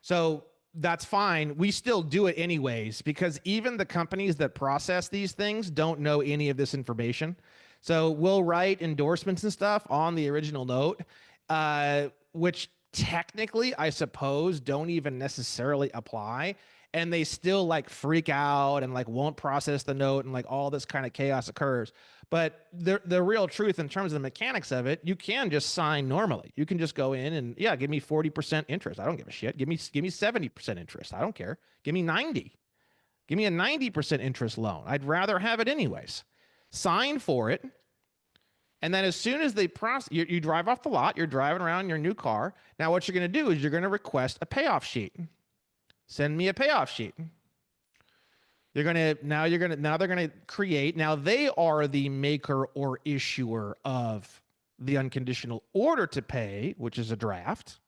So that's fine. We still do it anyways, because even the companies that process these things don't know any of this information. So we'll write endorsements and stuff on the original note, which technically, I suppose, don't even necessarily apply. And they still like freak out and like won't process the note, and like all this kind of chaos occurs. But the real truth in terms of the mechanics of it, you can just sign normally. You can just go in and, yeah, give me 40% interest. I don't give a shit. Give me 70% interest. I don't care. Give me 90. Give me a 90% interest loan. I'd rather have it anyways. Sign for it. And then as soon as they process, you drive off the lot, you're driving around in your new car. Now what you're going to do is you're going to request a payoff sheet. Send me a payoff sheet. Now they're going to create. Now they are the maker or issuer of the unconditional order to pay, which is a draft.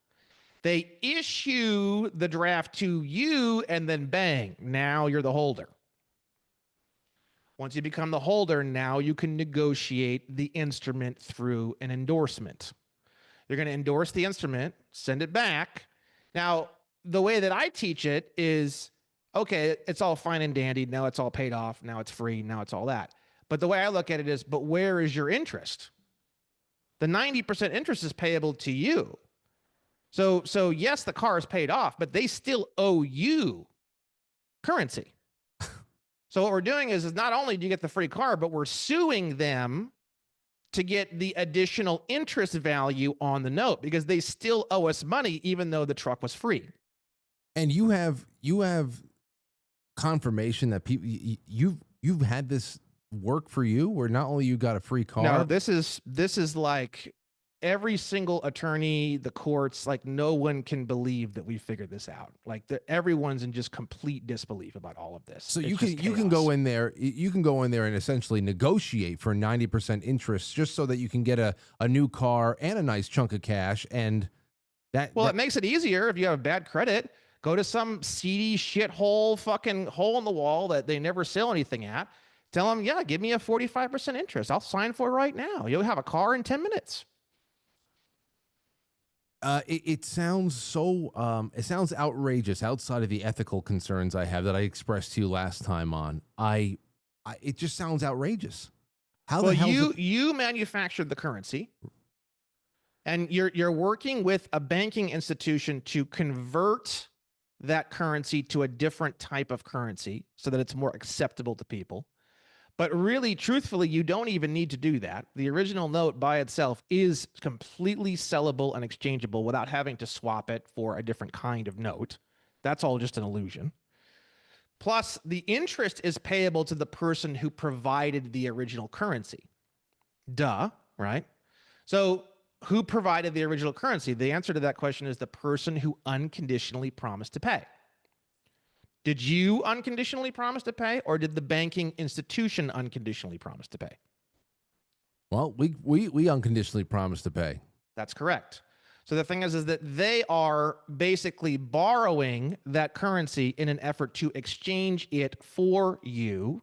They issue the draft to you, and then bang, now you're the holder. Once you become the holder, now you can negotiate the instrument through an endorsement. You're going to endorse the instrument, send it back. Now, the way that I teach it is, okay, it's all fine and dandy. Now it's all paid off. Now it's free. Now it's all that. But the way I look at it is, but where is your interest? The 90% interest is payable to you. So yes, the car is paid off, but they still owe you currency. So what we're doing is not only do you get the free car, but we're suing them to get the additional interest value on the note, because they still owe us money even though the truck was free. And you have confirmation that people you've had this work for you, where not only you got a free car. No, this is like every single attorney, the courts, like no one can believe that we figured this out. Like everyone's in just complete disbelief about all of this. So you can go in there, and essentially negotiate for 90% interest just so that you can get a new car and a nice chunk of cash. And it makes it easier if you have bad credit. Go to some seedy shithole fucking hole in the wall that they never sell anything at. Tell them, yeah, give me a 45% interest. I'll sign for it right now. You'll have a car in 10 minutes. It sounds so. It sounds outrageous outside of the ethical concerns I have that I expressed to you last time on. It just sounds outrageous. How the hell? You manufactured the currency, and you're working with a banking institution to convert that currency to a different type of currency so that it's more acceptable to people. But really, truthfully, you don't even need to do that. The original note by itself is completely sellable and exchangeable without having to swap it for a different kind of note. That's all just an illusion. Plus, the interest is payable to the person who provided the original currency. Duh, right? So who provided the original currency? The answer to that question is the person who unconditionally promised to pay. Did you unconditionally promise to pay, or did the banking institution unconditionally promise to pay? Well, we unconditionally promised to pay. That's correct. So the thing is that they are basically borrowing that currency in an effort to exchange it for you.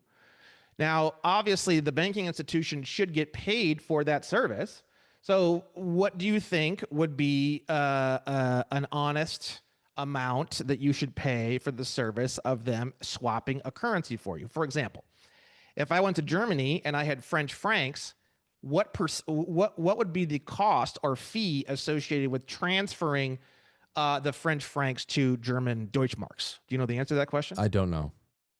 Now, obviously, the banking institution should get paid for that service. So what do you think would be an honest amount that you should pay for the service of them swapping a currency for you? For example, if I went to Germany and I had French francs, what would be the cost or fee associated with transferring the French francs to German Deutschmarks? Do you know the answer to that question? I don't know.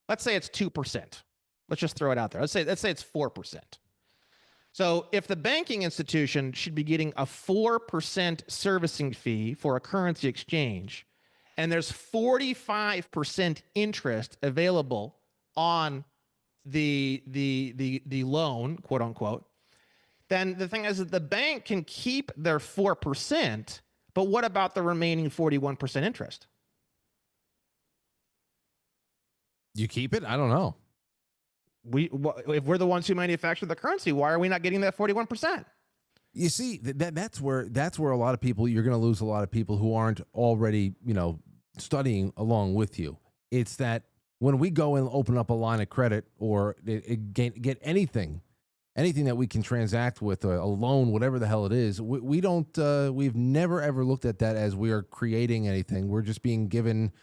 Let's say it's 2%. Let's just throw it out there. Let's say it's 4%. So if the banking institution should be getting a 4% servicing fee for a currency exchange, and there's 45% interest available on the loan, quote unquote, then the thing is that the bank can keep their 4%, but what about the remaining 41% interest? You keep it? I don't know. If we're the ones who manufacture the currency, why are we not getting that 41%? You see, that's where a lot of people, you're going to lose a lot of people who aren't already, studying along with you. It's that when we go and open up a line of credit or get anything that we can transact with, a loan, whatever the hell it is, we don't, we've never ever looked at that as we are creating anything. We're just being given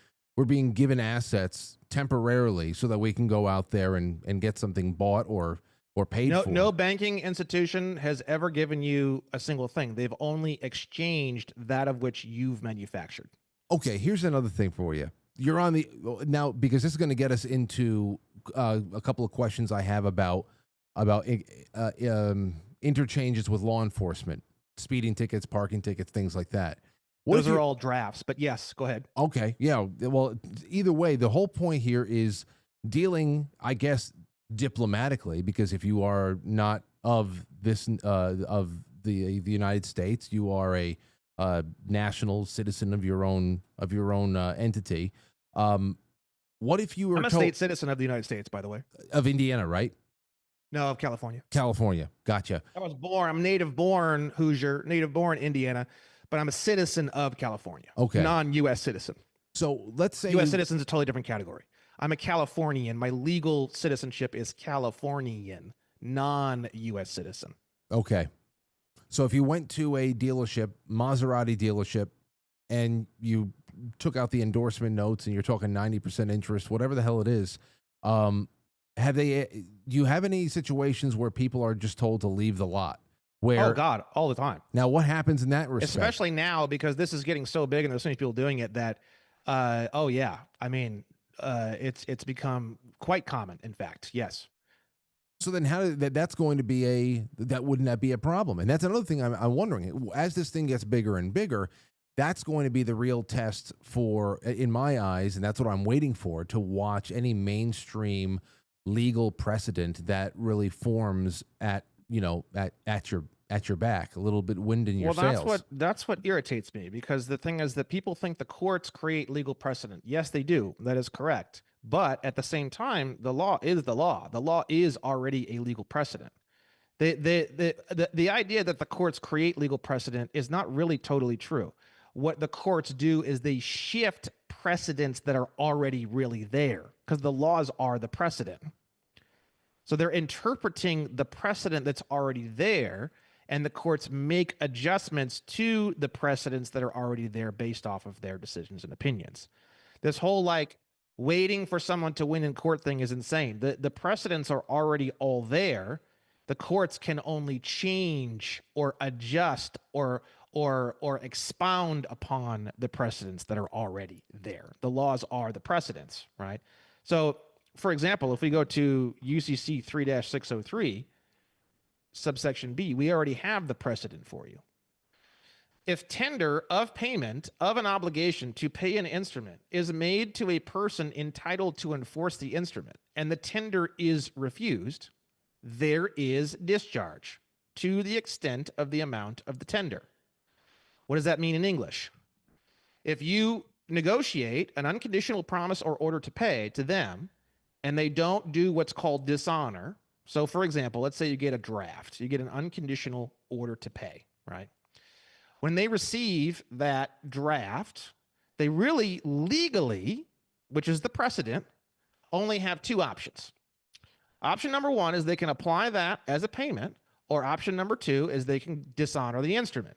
assets temporarily so that we can go out there and get something bought or paid for. No banking institution has ever given you a single thing. They've only exchanged that of which you've manufactured. Okay, here's another thing for you. You're on the now, because this is going to get us into a couple of questions I have about interchanges with law enforcement, speeding tickets, parking tickets, things like that. Those are all drafts, but yes, go ahead. Okay, yeah. Well, either way, the whole point here is dealing, I guess, diplomatically, because if you are not of this of the United States, you are a national citizen of your own entity. What if you were I'm a state citizen of the United States, by the way. Of Indiana, right? No, of California. California. Gotcha. I'm native born Hoosier, native born Indiana, but I'm a citizen of California. Okay. Non-U.S. citizen. So let's say U.S. citizen is a totally different category. I'm a Californian. My legal citizenship is Californian, non-U.S. citizen. Okay. So if you went to a dealership, Maserati dealership, and you took out the endorsement notes and you're talking 90% interest, whatever the hell it is, do you have any situations where people are just told to leave the lot? Where, oh God, all the time. Now, what happens in that respect? Especially now, because this is getting so big and there's so many people doing it that, oh yeah, I mean, it's become quite common. In fact, yes. So then that's going to be wouldn't that be a problem? And that's another thing I'm wondering. As this thing gets bigger and bigger, that's going to be the real test for, in my eyes, and that's what I'm waiting for, to watch any mainstream legal precedent that really forms at your back, a little bit wind in your sails. That's what irritates me, because the thing is that people think the courts create legal precedent. Yes, they do. That is correct. But at the same time, the law is the law. The law is already a legal precedent. The idea that the courts create legal precedent is not really totally true. What the courts do is they shift precedents that are already really there, because the laws are the precedent. So they're interpreting the precedent that's already there, and the courts make adjustments to the precedents that are already there based off of their decisions and opinions. This whole waiting for someone to win in court thing is insane. The precedents are already all there. The courts can only change or adjust or expound upon the precedents that are already there. The laws are the precedents, right? So, for example, if we go to UCC 3-603, subsection B, we already have the precedent for you. If tender of payment of an obligation to pay an instrument is made to a person entitled to enforce the instrument, and the tender is refused, there is discharge to the extent of the amount of the tender. What does that mean in English? If you negotiate an unconditional promise or order to pay to them, and they don't do what's called dishonor. So, for example, let's say you get a draft. You get an unconditional order to pay, right? When they receive that draft, they really legally, which is the precedent, only have two options. Option number one is they can apply that as a payment, or option number two is they can dishonor the instrument.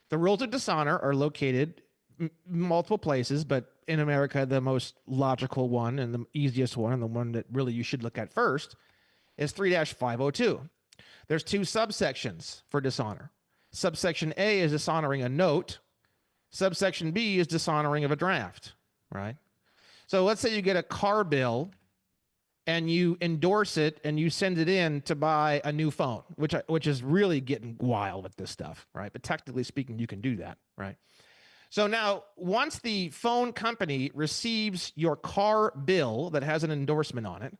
The rules of dishonor are located multiple places, but in America, the most logical one and the easiest one, and the one that really you should look at first, is 3-502. There's two subsections for dishonor. Subsection A is dishonoring a note. Subsection B is dishonoring of a draft, right? So let's say you get a car bill and you endorse it and you send it in to buy a new phone, which is really getting wild with this stuff, right? But technically speaking, you can do that, right? So now, once the phone company receives your car bill that has an endorsement on it,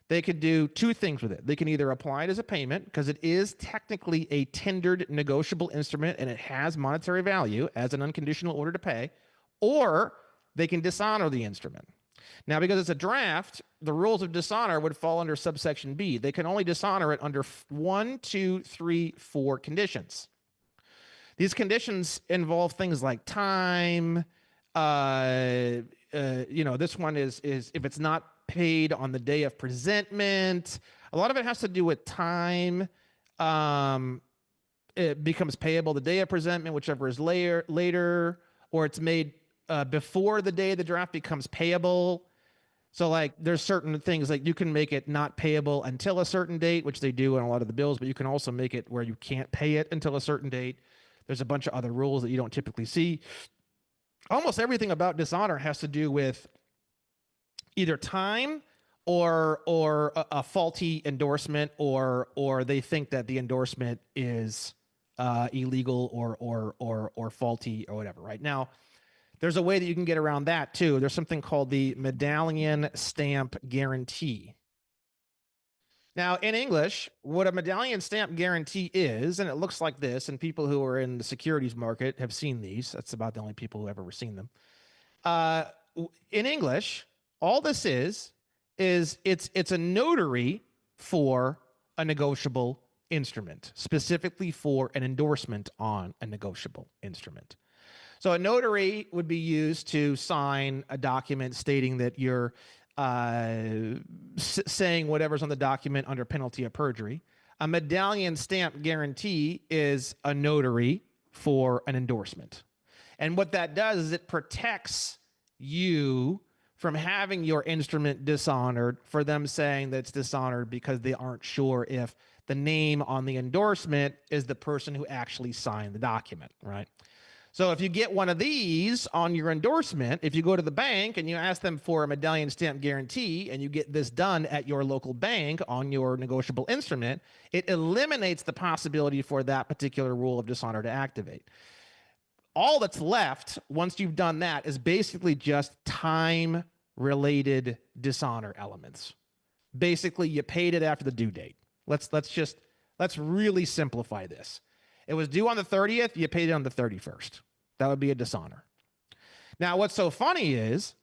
they could do two things with it. They can either apply it as a payment, because it is technically a tendered negotiable instrument and it has monetary value as an unconditional order to pay, or they can dishonor the instrument. Now, because it's a draft, the rules of dishonor would fall under subsection B. They can only dishonor it under 1, 2, 3, 4 conditions. These conditions involve things like time, This one is if it's not paid on the day of presentment. A lot of it has to do with time. It becomes payable the day of presentment, whichever is later, or it's made before the day the draft becomes payable. So like there's certain things like you can make it not payable until a certain date, which they do in a lot of the bills, but you can also make it where you can't pay it until a certain date. There's a bunch of other rules that you don't typically see. Almost everything about dishonor has to do with either time or a faulty endorsement, or they think that the endorsement is illegal or faulty or whatever. Right now, there's a way that you can get around that too. There's something called the medallion stamp guarantee. Now, in English, what a medallion stamp guarantee is, and it looks like this, and people who are in the securities market have seen these. That's about the only people who have ever seen them. In English, all this is it's a notary for a negotiable instrument, specifically for an endorsement on a negotiable instrument. So a notary would be used to sign a document stating that you're saying whatever's on the document under penalty of perjury. A medallion stamp guarantee is a notary for an endorsement. And what that does is it protects you from having your instrument dishonored for them saying that it's dishonored because they aren't sure if the name on the endorsement is the person who actually signed the document, right? So if you get one of these on your endorsement, if you go to the bank and you ask them for a medallion stamp guarantee and you get this done at your local bank on your negotiable instrument, it eliminates the possibility for that particular rule of dishonor to activate. All that's left once you've done that is basically just time-related dishonor elements. Basically, you paid it after the due date. Let's really simplify this. It was due on the 30th, you paid it on the 31st. That would be a dishonor. Now, what's so funny is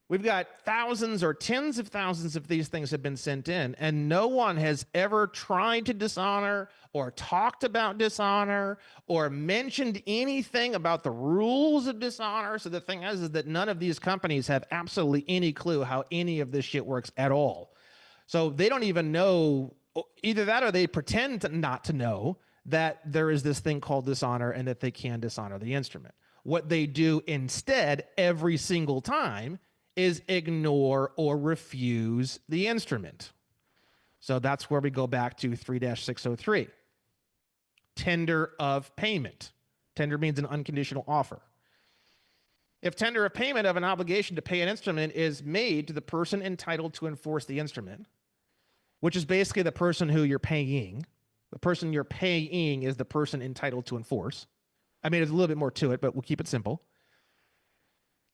we've got thousands or tens of thousands of these things have been sent in, and no one has ever tried to dishonor or talked about dishonor or mentioned anything about the rules of dishonor. So the thing is that none of these companies have absolutely any clue how any of this shit works at all. So they don't even know, either that or they pretend not to know that there is this thing called dishonor and that they can dishonor the instrument. What they do instead every single time is ignore or refuse the instrument. So that's where we go back to 3-603. Tender of payment. Tender means an unconditional offer. If tender of payment of an obligation to pay an instrument is made to the person entitled to enforce the instrument, which is basically the person who you're paying. The person you're paying is the person entitled to enforce. I mean, there's a little bit more to it, but we'll keep it simple.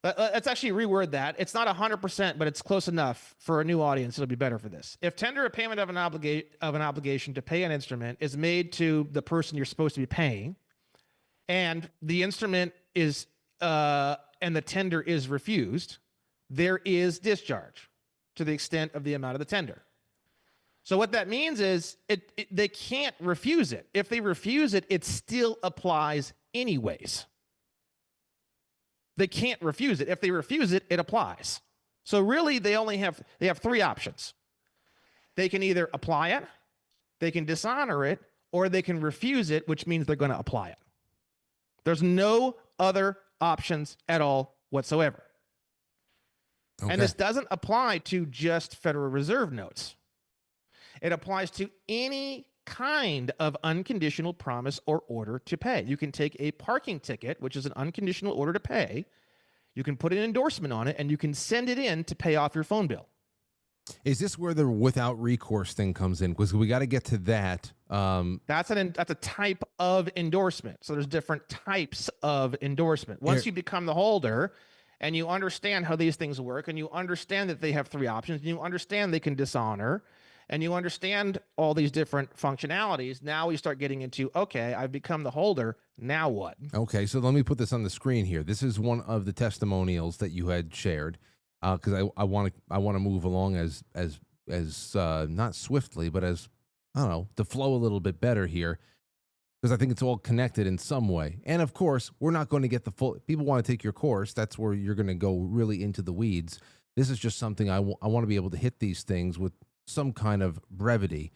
Let's actually reword that. It's not 100%, but it's close enough for a new audience. It'll be better for this. If tender of payment of an obligation to pay an instrument is made to the person you're supposed to be paying, and the instrument is and the tender is refused, there is discharge to the extent of the amount of the tender. So what that means is they can't refuse it. If they refuse it, it still applies anyways. They can't refuse it. If they refuse it, it applies. So really, they have three options. They can either apply it, they can dishonor it, or they can refuse it, which means they're going to apply it. There's no other options at all whatsoever. Okay. And this doesn't apply to just Federal Reserve notes. It applies to any kind of unconditional promise or order to pay. You can take a parking ticket, which is an unconditional order to pay. You can put an endorsement on it, and you can send it in to pay off your phone bill. Is this where the without recourse thing comes in? Because we got to get to that. That's a type of endorsement. So there's different types of endorsement. Once you become the holder and you understand how these things work, and you understand that they have three options, and you understand they can dishonor, and you understand all these different functionalities, now we start getting into, okay, I've become the holder, now what? Okay, so let me put this on the screen here. This is one of the testimonials that you had shared, because I want to move along as not swiftly, but as, I don't know, to flow a little bit better here. because I think it's all connected in some way. And of course, we're not going to get the full. People want to take your course. That's where you're going to go really into the weeds. This is just something I want to be able to hit these things with some kind of brevity.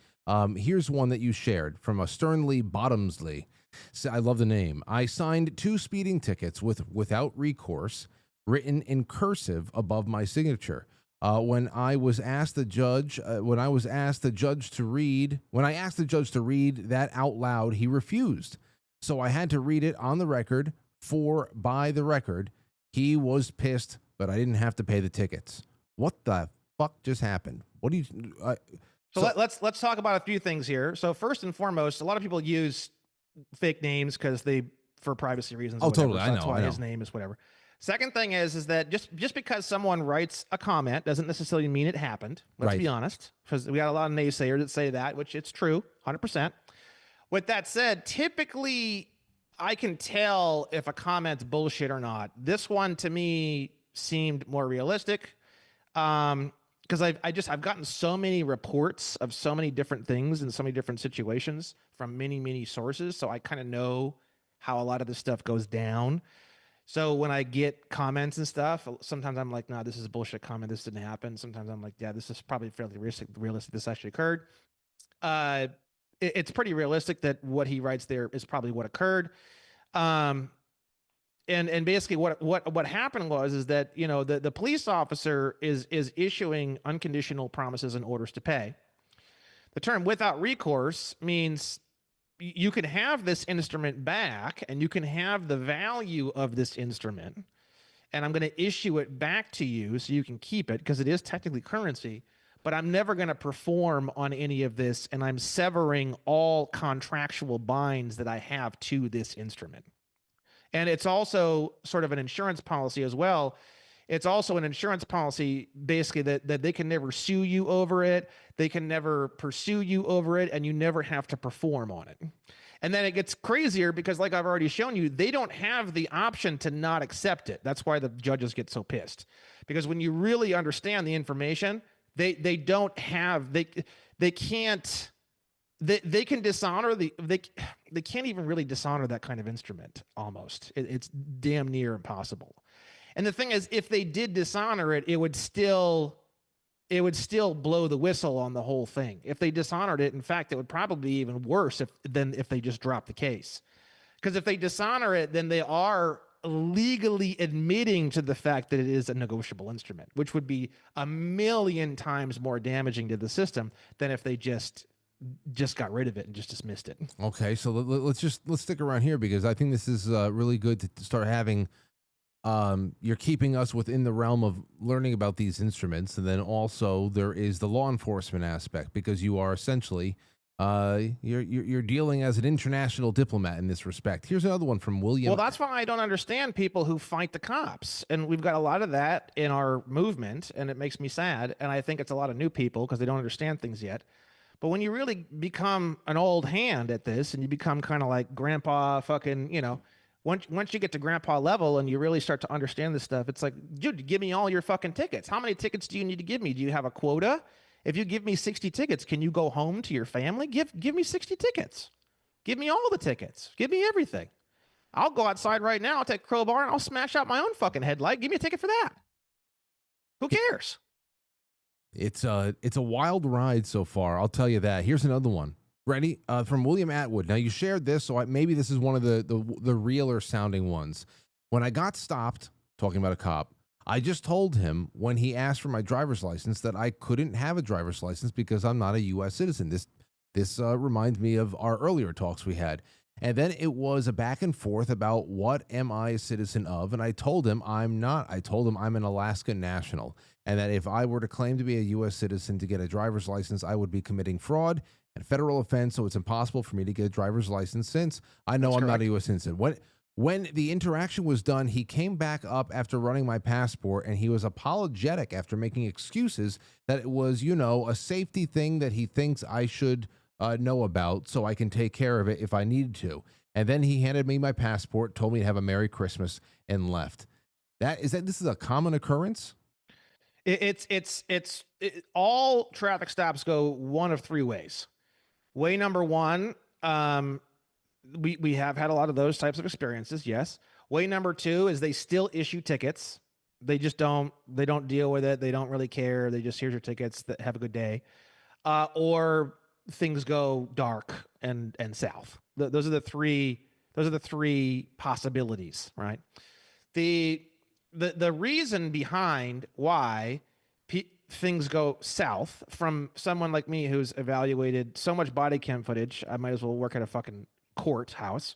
Here's one that you shared from a Sternly Bottomsley. So I love the name. I signed 2 speeding tickets without recourse, written in cursive above my signature. When I asked the judge to read that out loud, he refused. So I had to read it on the record by the record. He was pissed, but I didn't have to pay the tickets. What the fuck just happened? What do you? Let's talk about a few things here. So first and foremost, a lot of people use fake names because for privacy reasons. Oh, whatever. totally. So that's why his name is whatever. Second thing is that just because someone writes a comment doesn't necessarily mean it happened. Let's be honest, because we got a lot of naysayers that say that, which it's true, 100%. With that said, typically I can tell if a comment's bullshit or not. This one to me seemed more realistic. Because I've gotten so many reports of so many different things in so many different situations from many sources, so I kind of know how a lot of this stuff goes down. So when I get comments and stuff, sometimes I'm like, nah, this is a bullshit comment. This didn't happen. Sometimes I'm like, yeah, this is probably fairly realistic. This actually occurred. It's pretty realistic that what he writes there is probably what occurred. And basically what happened is that, you know, the police officer is issuing unconditional promises and orders to pay. The term without recourse means you can have this instrument back and you can have the value of this instrument, and I'm going to issue it back to you so you can keep it because it is technically currency, but I'm never going to perform on any of this, and I'm severing all contractual binds that I have to this instrument. And it's also sort of an insurance policy as well. It's also an insurance policy, basically, that they can never sue you over it. They can never pursue you over it, and you never have to perform on it. And then it gets crazier because, like I've already shown you, they don't have the option to not accept it. That's why the judges get so pissed. Because when you really understand the information, they can't. They can dishonor they can't even really dishonor that kind of instrument. Almost, it's damn near impossible. And the thing is, if they did dishonor it, it would still blow the whistle on the whole thing. If they dishonored it, in fact, it would probably be even worse than if they just dropped the case. Because if they dishonor it, then they are legally admitting to the fact that it is a negotiable instrument, which would be 1,000,000 times more damaging to the system than if they just got rid of it and just dismissed it. Okay, so let's stick around here because I think this is really good to start having. You're keeping us within the realm of learning about these instruments, and then also there is the law enforcement aspect because you are essentially you're dealing as an international diplomat in this respect. Here's another one from William. Well, that's why I don't understand people who fight the cops, and we've got a lot of that in our movement, and it makes me sad. And I think it's a lot of new people because they don't understand things yet. But when you really become an old hand at this, and you become kind of like grandpa, fucking, you know. Once you get to grandpa level and you really start to understand this stuff, it's like, dude, give me all your fucking tickets. How many tickets do you need to give me? Do you have a quota? If you give me 60 tickets, can you go home to your family? Give me 60 tickets. Give me all the tickets. Give me everything. I'll go outside right now, I'll take a crowbar, and I'll smash out my own fucking headlight. Give me a ticket for that. Who cares? It's a wild ride so far. I'll tell you that. Here's another one. Ready? From William Atwood. Now, you shared this, so maybe this is one of the realer sounding ones. When I got stopped, talking about a cop, I just told him when he asked for my driver's license that I couldn't have a driver's license because I'm not a U.S. citizen. This reminds me of our earlier talks we had. And then it was a back and forth about what am I a citizen of, and I told him I'm not. I told him I'm an Alaska national, and that if I were to claim to be a U.S. citizen to get a driver's license, I would be committing fraud and federal offense, so it's impossible for me to get a driver's license since I know I'm not a U.S. citizen. When the interaction was done, he came back up after running my passport, and he was apologetic after making excuses that it was, a safety thing that he thinks I should know about so I can take care of it if I needed to. And then he handed me my passport, told me to have a Merry Christmas, and left. This is a common occurrence? All traffic stops go one of three ways. Way number one, we have had a lot of those types of experiences. Yes. Way number two is they still issue tickets. They just don't deal with it. They don't really care. They just, here's your tickets, that have a good day. Or things go dark and south. Those are the three possibilities, right? The reason behind why things go south from someone like me who's evaluated so much body cam footage, I might as well work at a fucking courthouse.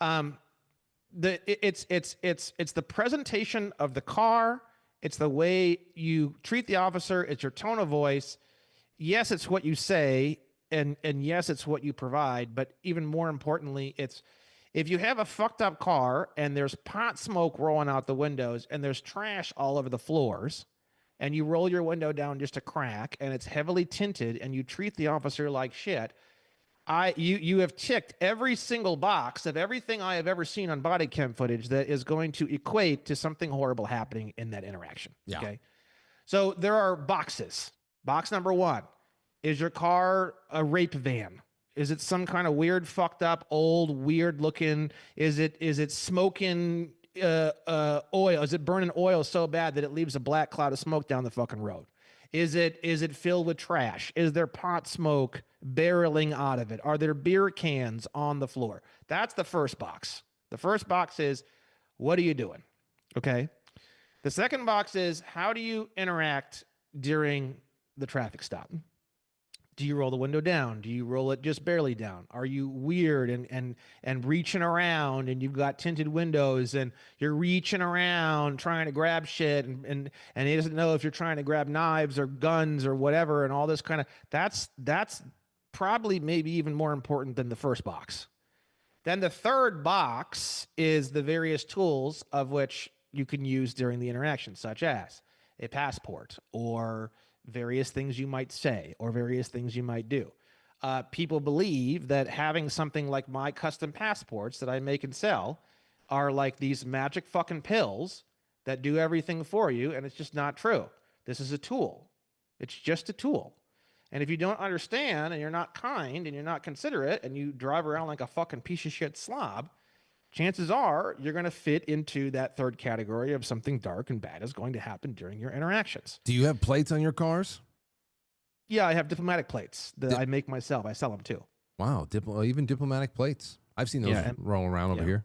It's the presentation of the car. It's the way you treat the officer. It's your tone of voice. Yes, it's what you say, and yes, it's what you provide. But even more importantly, it's if you have a fucked up car and there's pot smoke rolling out the windows and there's trash all over the floors, and you roll your window down just a crack and it's heavily tinted and you treat the officer like shit, you have ticked every single box of everything I have ever seen on body cam footage that is going to equate to something horrible happening in that interaction. Yeah. Okay. So there are boxes. Box number one, is your car a rape van? Is it some kind of weird, fucked up, old, weird looking? Is it smoking oil? Is it burning oil so bad that it leaves a black cloud of smoke down the fucking road? Is it filled with trash? Is there pot smoke barreling out of it? Are there beer cans on the floor? That's the first box. The first box is, what are you doing? Okay. The second box is, how do you interact during the traffic stop? Do you roll the window down? Do you roll it just barely down? Are you weird and reaching around and you've got tinted windows and you're reaching around trying to grab shit and he doesn't know if you're trying to grab knives or guns or whatever and all this kind of, that's probably maybe even more important than the first box. Then the third box is the various tools of which you can use during the interaction, such as a passport or various things you might say or various things you might do. People believe that having something like my custom passports that I make and sell are like these magic fucking pills that do everything for you, and it's just not true. This is a tool. It's just a tool. And if you don't understand and you're not kind and you're not considerate and you drive around like a fucking piece of shit slob, chances are you're going to fit into that third category of something dark and bad is going to happen during your interactions. Do you have plates on your cars? Yeah, I have diplomatic plates that I make myself. I sell them too. Wow, even diplomatic plates. I've seen those rolling around over here.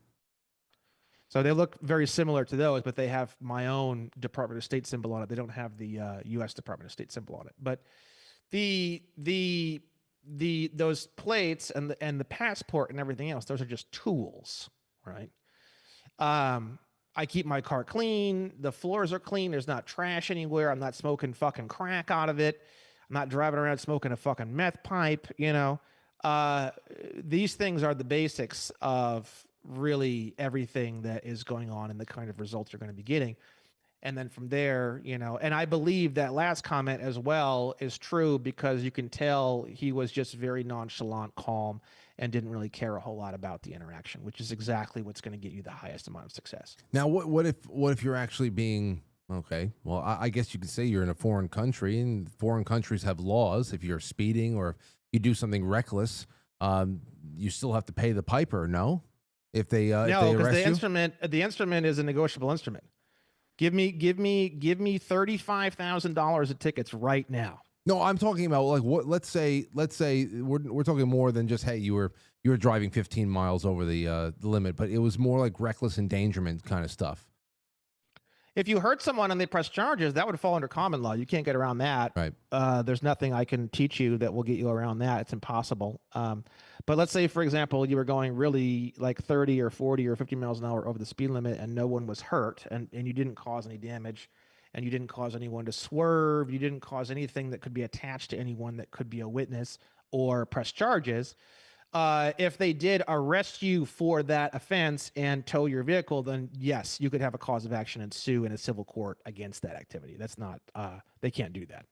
So they look very similar to those, but they have my own Department of State symbol on it. They don't have the U.S. Department of State symbol on it. But those plates and the passport and everything else, those are just tools. Right. I keep my car clean. The floors are clean. There's not trash anywhere. I'm not smoking fucking crack out of it. I'm not driving around smoking a fucking meth pipe. These things are the basics of really everything that is going on and the kind of results you're going to be getting. And then from there, and I believe that last comment as well is true because you can tell he was just very nonchalant, calm, and didn't really care a whole lot about the interaction, which is exactly what's going to get you the highest amount of success. Now, what if you're actually being okay? Well, I guess you could say you're in a foreign country, and foreign countries have laws. If you're speeding or if you do something reckless, you still have to pay the piper. No, if they no, because the instrument is a negotiable instrument. Give me $35,000 of tickets right now. No, I'm talking about like what. Let's say we're talking more than just, hey, you were driving 15 miles over the limit, but it was more like reckless endangerment kind of stuff. If you hurt someone and they press charges, that would fall under common law. You can't get around that. Right. There's nothing I can teach you that will get you around that. It's impossible. But let's say, for example, you were going really like 30 or 40 or 50 miles an hour over the speed limit and no one was hurt and you didn't cause any damage. And you didn't cause anyone to swerve. You didn't cause anything that could be attached to anyone that could be a witness or press charges. If they did arrest you for that offense and tow your vehicle, then yes, you could have a cause of action and sue in a civil court against that activity. That's not, they can't do that.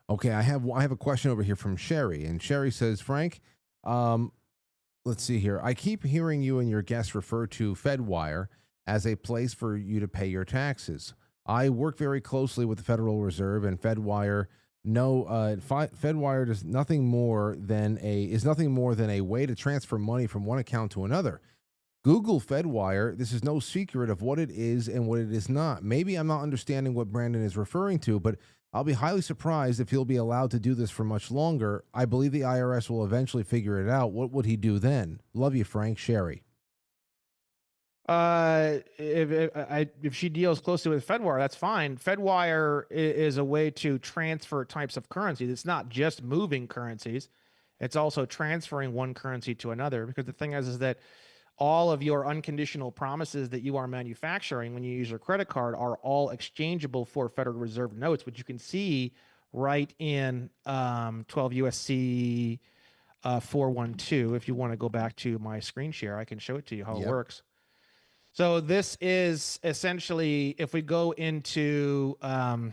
Okay, I have a question over here from Sherry, and Sherry says, Frank, let's see here. I keep hearing you and your guests refer to FedWire as a place for you to pay your taxes. I work very closely with the Federal Reserve, and FedWire No, Fedwire is nothing more than a way to transfer money from one account to another. Google Fedwire. This is no secret of what it is and what it is not. Maybe I'm not understanding what Brandon is referring to, but I'll be highly surprised if he'll be allowed to do this for much longer. I believe the IRS will eventually figure it out. What would he do then? Love you, Frank. Sherry. If she deals closely with Fedwire, that's fine. Fedwire is a way to transfer types of currencies. It's not just moving currencies; it's also transferring one currency to another. Because the thing is that all of your unconditional promises that you are manufacturing when you use your credit card are all exchangeable for Federal Reserve notes, which you can see right in 12 USC 412. If you want to go back to my screen share, I can show it to you how it works. So this is essentially, if we go into, and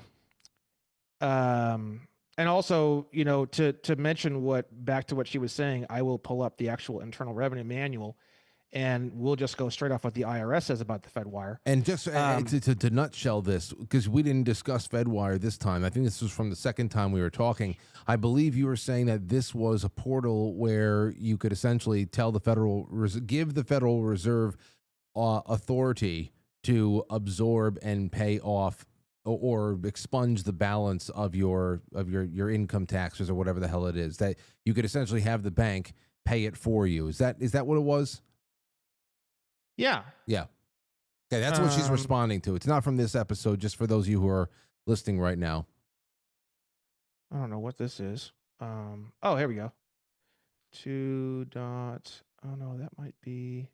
also, you know, to mention back to what she was saying, I will pull up the actual Internal Revenue Manual, and we'll just go straight off what the IRS says about the Fedwire. And just to nutshell this, because we didn't discuss Fedwire this time. I think this was from the second time we were talking. I believe you were saying that this was a portal where you could essentially tell give the Federal Reserve authority to absorb and pay off or expunge the balance of your income taxes or whatever the hell it is. That you could essentially have the bank pay it for you. Is that what it was? Yeah. Yeah. Okay, that's what she's responding to. It's not from this episode, just for those of you who are listening right now. I don't know what this is. Oh, here we go. 2 dots. Oh no, that might be.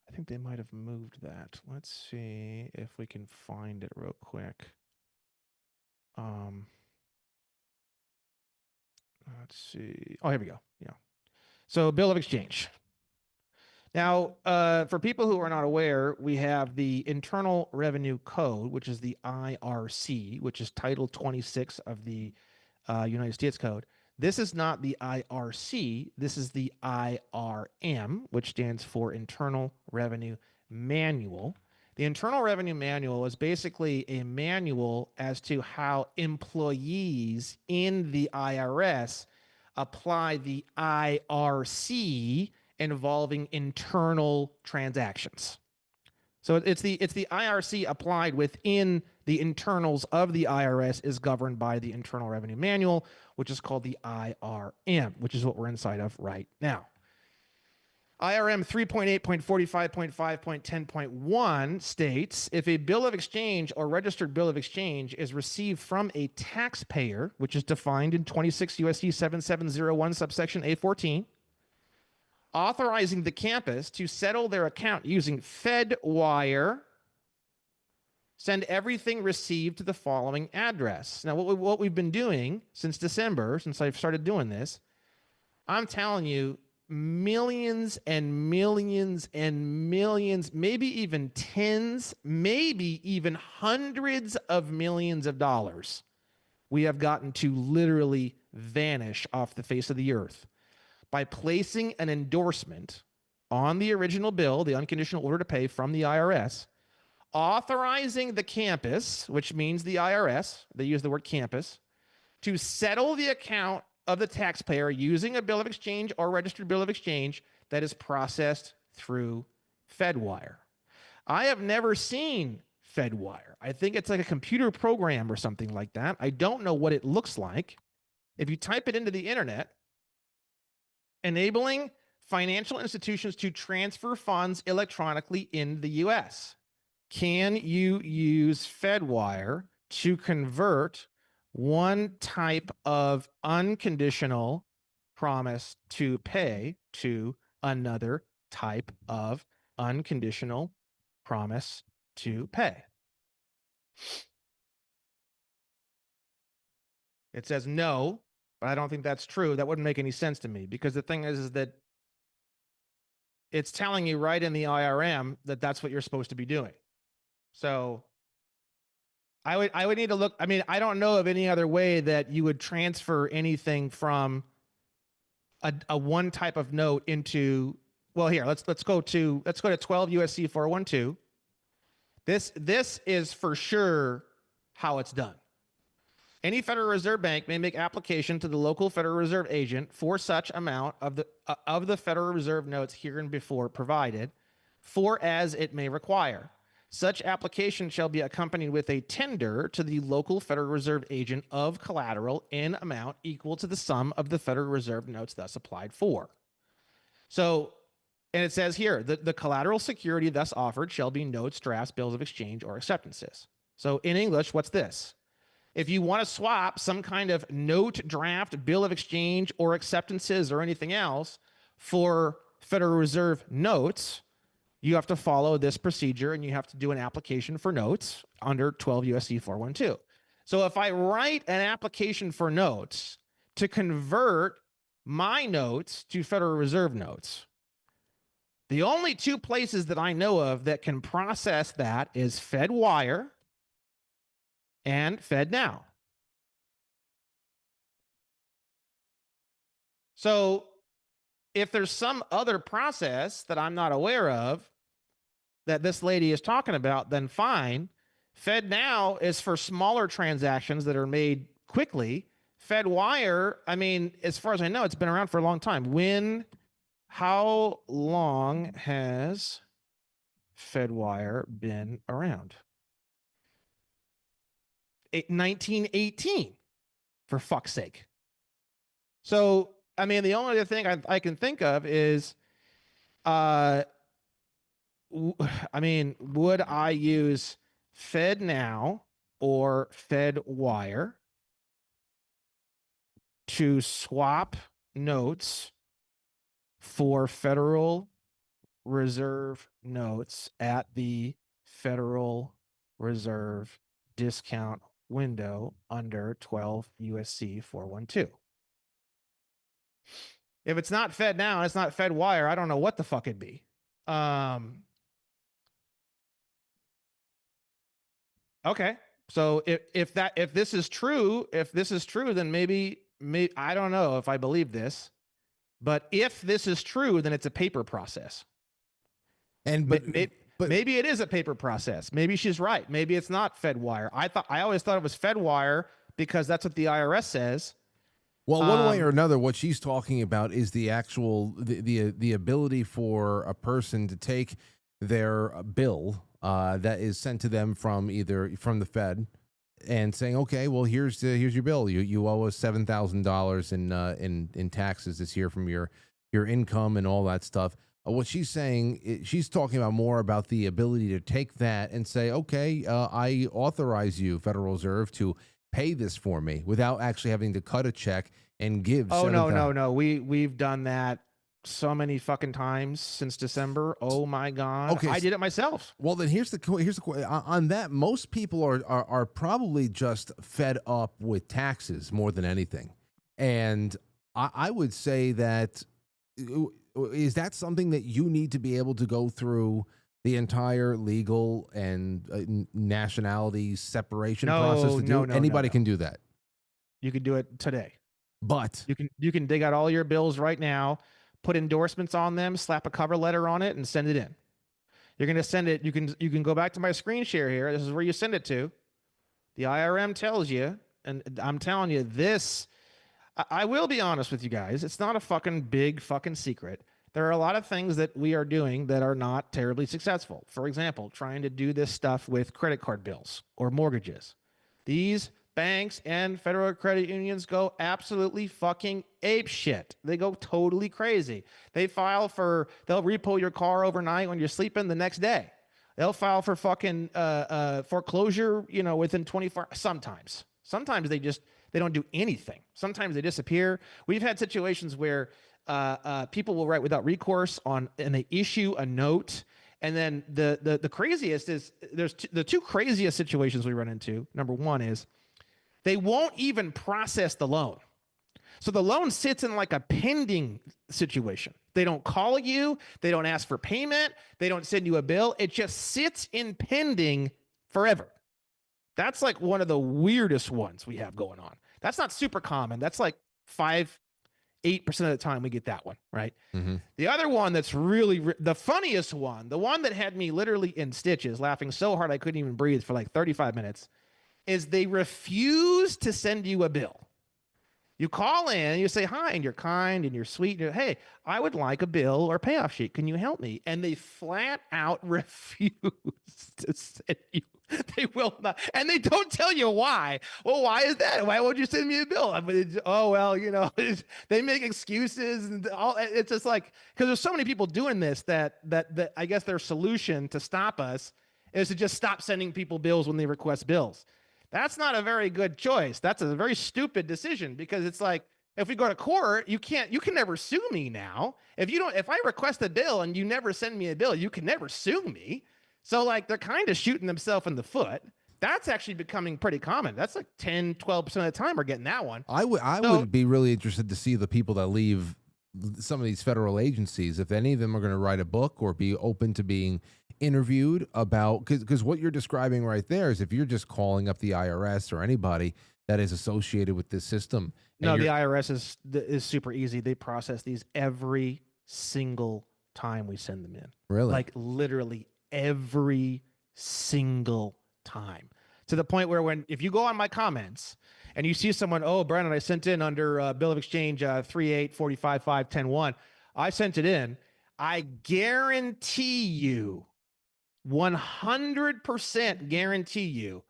I think they might have moved that. Let's see if we can find it real quick. Let's see. Oh, here we go. Yeah. So, bill of exchange. Now, for people who are not aware, we have the Internal Revenue Code, which is the IRC, which is Title 26 of the United States Code. This is not the IRC. This is the IRM, which stands for Internal Revenue Manual. The Internal Revenue Manual is basically a manual as to how employees in the IRS apply the IRC involving internal transactions. So it's the IRC applied within the internals of the IRS is governed by the Internal Revenue Manual, which is called the IRM, which is what we're inside of right now. IRM 3.8.45.5.10.1 states, if a bill of exchange or registered bill of exchange is received from a taxpayer, which is defined in 26 U.S.C. 7701 subsection A14, authorizing the campus to settle their account using Fedwire, send everything received to the following address. Now, what we've been doing since December, since I've started doing this, I'm telling you, millions and millions and millions, maybe even tens, maybe even hundreds of millions of dollars we have gotten to literally vanish off the face of the earth by placing an endorsement on the original bill, the unconditional order to pay from the IRS, authorizing the campus, which means the IRS, they use the word campus, to settle the account of the taxpayer using a bill of exchange or registered bill of exchange that is processed through Fedwire. I have never seen Fedwire. I think it's like a computer program or something like that. I don't know what it looks like. If you type it into the internet, enabling financial institutions to transfer funds electronically in the U.S. Can you use Fedwire to convert one type of unconditional promise to pay to another type of unconditional promise to pay? It says no, but I don't think that's true. That wouldn't make any sense to me, because the thing is that it's telling you right in the IRM that that's what you're supposed to be doing. So I would need to look. I mean, I don't know of any other way that you would transfer anything from a one type of note into, well, here, let's go to 12 USC 412. This is for sure how it's done. Any Federal Reserve Bank may make application to the local Federal Reserve agent for such amount of the Federal Reserve notes hereinbefore provided, for as it may require. Such application shall be accompanied with a tender to the local Federal Reserve agent of collateral in amount equal to the sum of the Federal Reserve notes thus applied for. So, and it says here, the collateral security thus offered shall be notes, drafts, bills of exchange, or acceptances. So in English, what's this? If you want to swap some kind of note, draft, bill of exchange, or acceptances or anything else for Federal Reserve notes, you have to follow this procedure and you have to do an application for notes under 12 USC 412. So if I write an application for notes to convert my notes to Federal Reserve notes, the only two places that I know of that can process that is FedWire and FedNow. So if there's some other process that I'm not aware of that this lady is talking about, then fine. FedNow is for smaller transactions that are made quickly. FedWire, I mean, as far as I know, it's been around for a long time. How long has FedWire been around? 1918, for fuck's sake. So, I mean, the only other thing I can think of is, I mean, would I use FedNow or FedWire to swap notes for Federal Reserve notes at the Federal Reserve discount window under 12 USC 412? If it's not FedNow and it's not FedWire, I don't know what the fuck it'd be. Okay. So if this is true, then maybe I don't know if I believe this, but if this is true, then it's a paper process. And but maybe it is a paper process. Maybe she's right. Maybe it's not FedWire. I always thought it was FedWire because that's what the IRS says. Well, one way or another, what she's talking about is the actual the ability for a person to take their bill that is sent to them from the Fed and saying, okay, well, here's your bill. You owe us $7,000 in taxes this year from your income and all that stuff. What she's saying, she's talking about more about the ability to take that and say, okay, I authorize you, Federal Reserve, to pay this for me without actually having to cut a check and give. Oh, no. We've done that so many fucking times since December. Oh my God. Okay. I did it myself. Well, then here's the on that. Most people are probably just fed up with taxes more than anything. And I would say that, is that something that you need to be able to go through the entire legal and nationality separation process to do? Anybody can do that. You can do it today. But you can dig out all your bills right now, put endorsements on them, slap a cover letter on it, and send it in. You're going to send it. You can go back to my screen share here. This is where you send it to. The IRM tells you, and I'm telling you this. I will be honest with you guys. It's not a fucking big fucking secret. There are a lot of things that we are doing that are not terribly successful. For example, trying to do this stuff with credit card bills or mortgages. These banks and federal credit unions go absolutely fucking ape shit. They go totally crazy. They'll repo your car overnight when you're sleeping the next day. They'll file for fucking foreclosure, within 24 sometimes. Sometimes they don't do anything. Sometimes they disappear. We've had situations where people will write without recourse and they issue a note. And then the craziest is the two craziest situations we run into. Number one is they won't even process the loan. So the loan sits in like a pending situation. They don't call you. They don't ask for payment. They don't send you a bill. It just sits in pending forever. That's like one of the weirdest ones we have going on. That's not super common. That's like 8% of the time we get that one, right? Mm-hmm. The other one that's really the funniest one, the one that had me literally in stitches, laughing so hard I couldn't even breathe for like 35 minutes, is they refuse to send you a bill. You call in and you say, hi, and you're kind and you're sweet. And you're, hey, I would like a bill or payoff sheet. Can you help me? And they flat out refuse to send you. They will not. And they don't tell you why. Well, why is that? Why won't you send me a bill? I mean, oh, well, you know, they make excuses. And all. It's just like, because there's so many people doing this that I guess their solution to stop us is to just stop sending people bills when they request bills. That's not a very good choice. That's a very stupid decision, because it's like, if we go to court, you can never sue me now. If I request a bill and you never send me a bill, you can never sue me. So like, they're kind of shooting themselves in the foot. That's actually becoming pretty common. That's like 10, 12% of the time we're getting that one. I would be really interested to see the people that leave some of these federal agencies, if any of them are going to write a book or be open to being interviewed about, because what you're describing right there is, if you're just calling up the IRS or anybody that is associated with this system. No, the IRS is super easy. They process these every single time we send them in. Really? Like literally every single time. To the point where if you go on my comments and you see someone, oh, Brandon, I sent in under Bill of Exchange 38455101. I sent it in. I guarantee you, 100% guarantee you,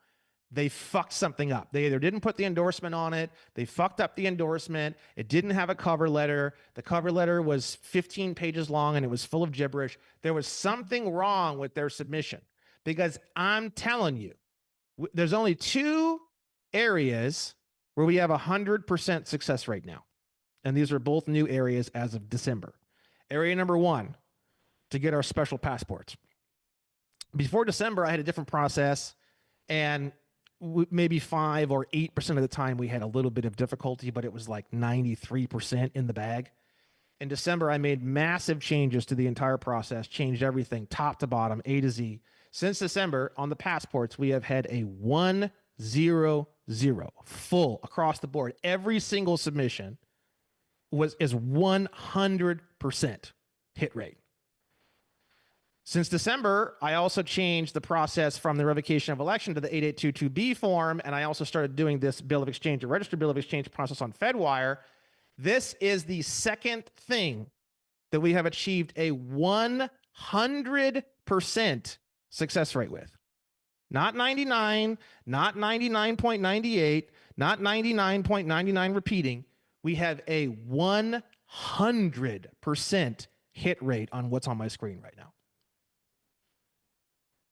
they fucked something up. They either didn't put the endorsement on it, they fucked up the endorsement, it didn't have a cover letter, the cover letter was 15 pages long and it was full of gibberish. There was something wrong with their submission, because I'm telling you, there's only 2 areas where we have 100% success rate now. And these are both new areas as of December. Area number 1, to get our special passports. Before December, I had a different process, and maybe 5 or 8% of the time we had a little bit of difficulty, but it was like 93% in the bag. In December, I made massive changes to the entire process, changed everything top to bottom, A to Z. Since December, on the passports, we have had a 100 full across the board. Every single submission is 100% hit rate. Since December, I also changed the process from the revocation of election to the 8822B form, and I also started doing this bill of exchange, a registered bill of exchange process on Fedwire. This is the second thing that we have achieved a 100% success rate with. Not 99, not 99.98, not 99.99 repeating. We have a 100% hit rate on what's on my screen right now.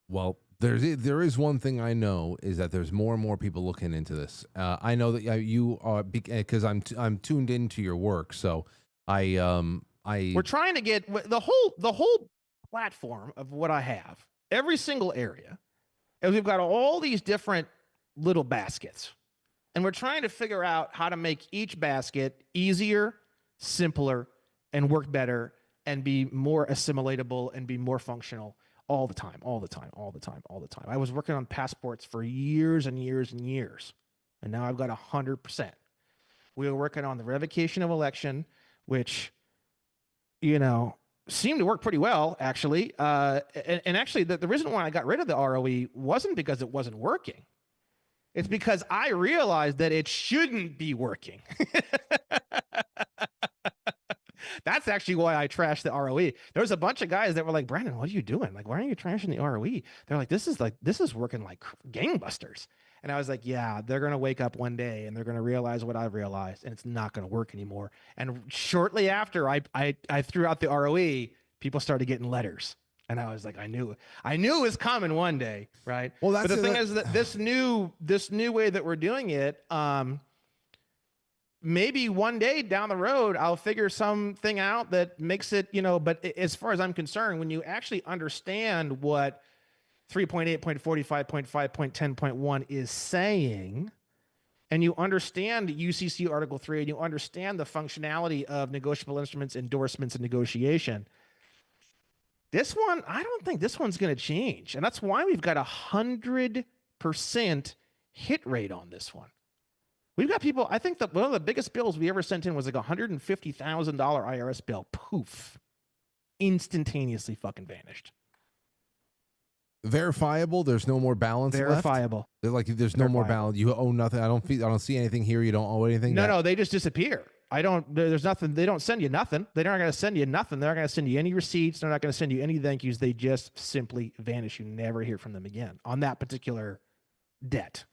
Well, there is one thing I know, is that there's more and more people looking into this. I know that you are, because I'm tuned into your work, so we're trying to get the whole platform of what I have, every single area, and we've got all these different little baskets, and we're trying to figure out how to make each basket easier, simpler, and work better, and be more assimilatable and be more functional. All the time. I was working on passports for years and years and years, and now I've got 100%. We were working on the revocation of election, which, seemed to work pretty well, actually. And actually, the reason why I got rid of the ROE wasn't because it wasn't working. It's because I realized that it shouldn't be working. That's actually why I trashed the ROE. There was a bunch of guys that were like, Brandon, what are you doing? Like, why are you trashing the ROE? They're like, this is working like gangbusters. And I was like, yeah, they're going to wake up one day and they're going to realize what I've realized, and it's not going to work anymore. And shortly after I threw out the ROE, people started getting letters. And I was like, I knew it was coming one day, right? Well, but the thing is that this new way that we're doing it, maybe one day down the road, I'll figure something out that makes it, but as far as I'm concerned, when you actually understand what 3.8.45.5.10.1 is saying, and you understand UCC Article 3, and you understand the functionality of negotiable instruments, endorsements, and negotiation, this one, I don't think this one's going to change. And that's why we've got 100% hit rate on this one. We've got people, I think that one of the biggest bills we ever sent in was like $150,000 IRS bill. Poof. Instantaneously fucking vanished. Verifiable. There's no more balance left. Verifiable. They're like, there's no more balance. You owe nothing. I don't see anything here. You don't owe anything. No, they just disappear. There's nothing. They don't send you nothing. They're not going to send you nothing. They're not going to send you any receipts. They're not going to send you any thank yous. They just simply vanish. You never hear from them again on that particular debt.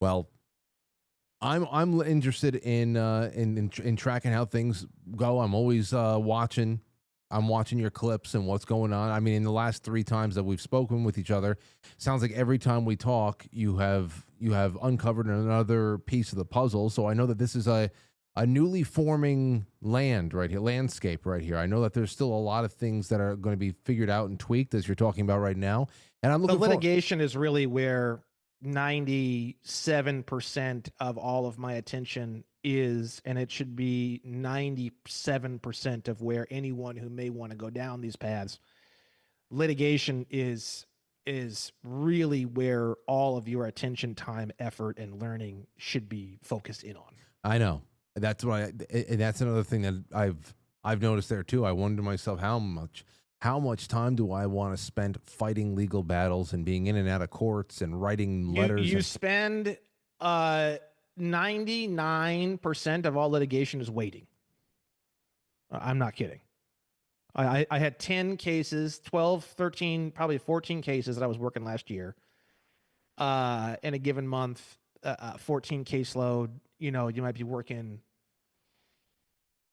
Well, I'm interested in tracking how things go. I'm always watching. I'm watching your clips and what's going on. I mean, in the last 3 times that we've spoken with each other, sounds like every time we talk, you have uncovered another piece of the puzzle. So I know that this is a newly forming landscape right here. I know that there's still a lot of things that are going to be figured out and tweaked as you're talking about right now. And I'm looking the litigation is really where 97% of all of my attention is, and it should be 97% of where anyone who may want to go down these paths. Litigation is really where all of your attention, time, effort, and learning should be focused in on. I know. That's what that's another thing that I've noticed there too. I wonder to myself, how much time do I want to spend fighting legal battles and being in and out of courts and writing letters? You spend 99% of all litigation is waiting. I'm not kidding. I had 10 cases, 12, 13, probably 14 cases that I was working last year. In a given month, 14 caseload, you might be working,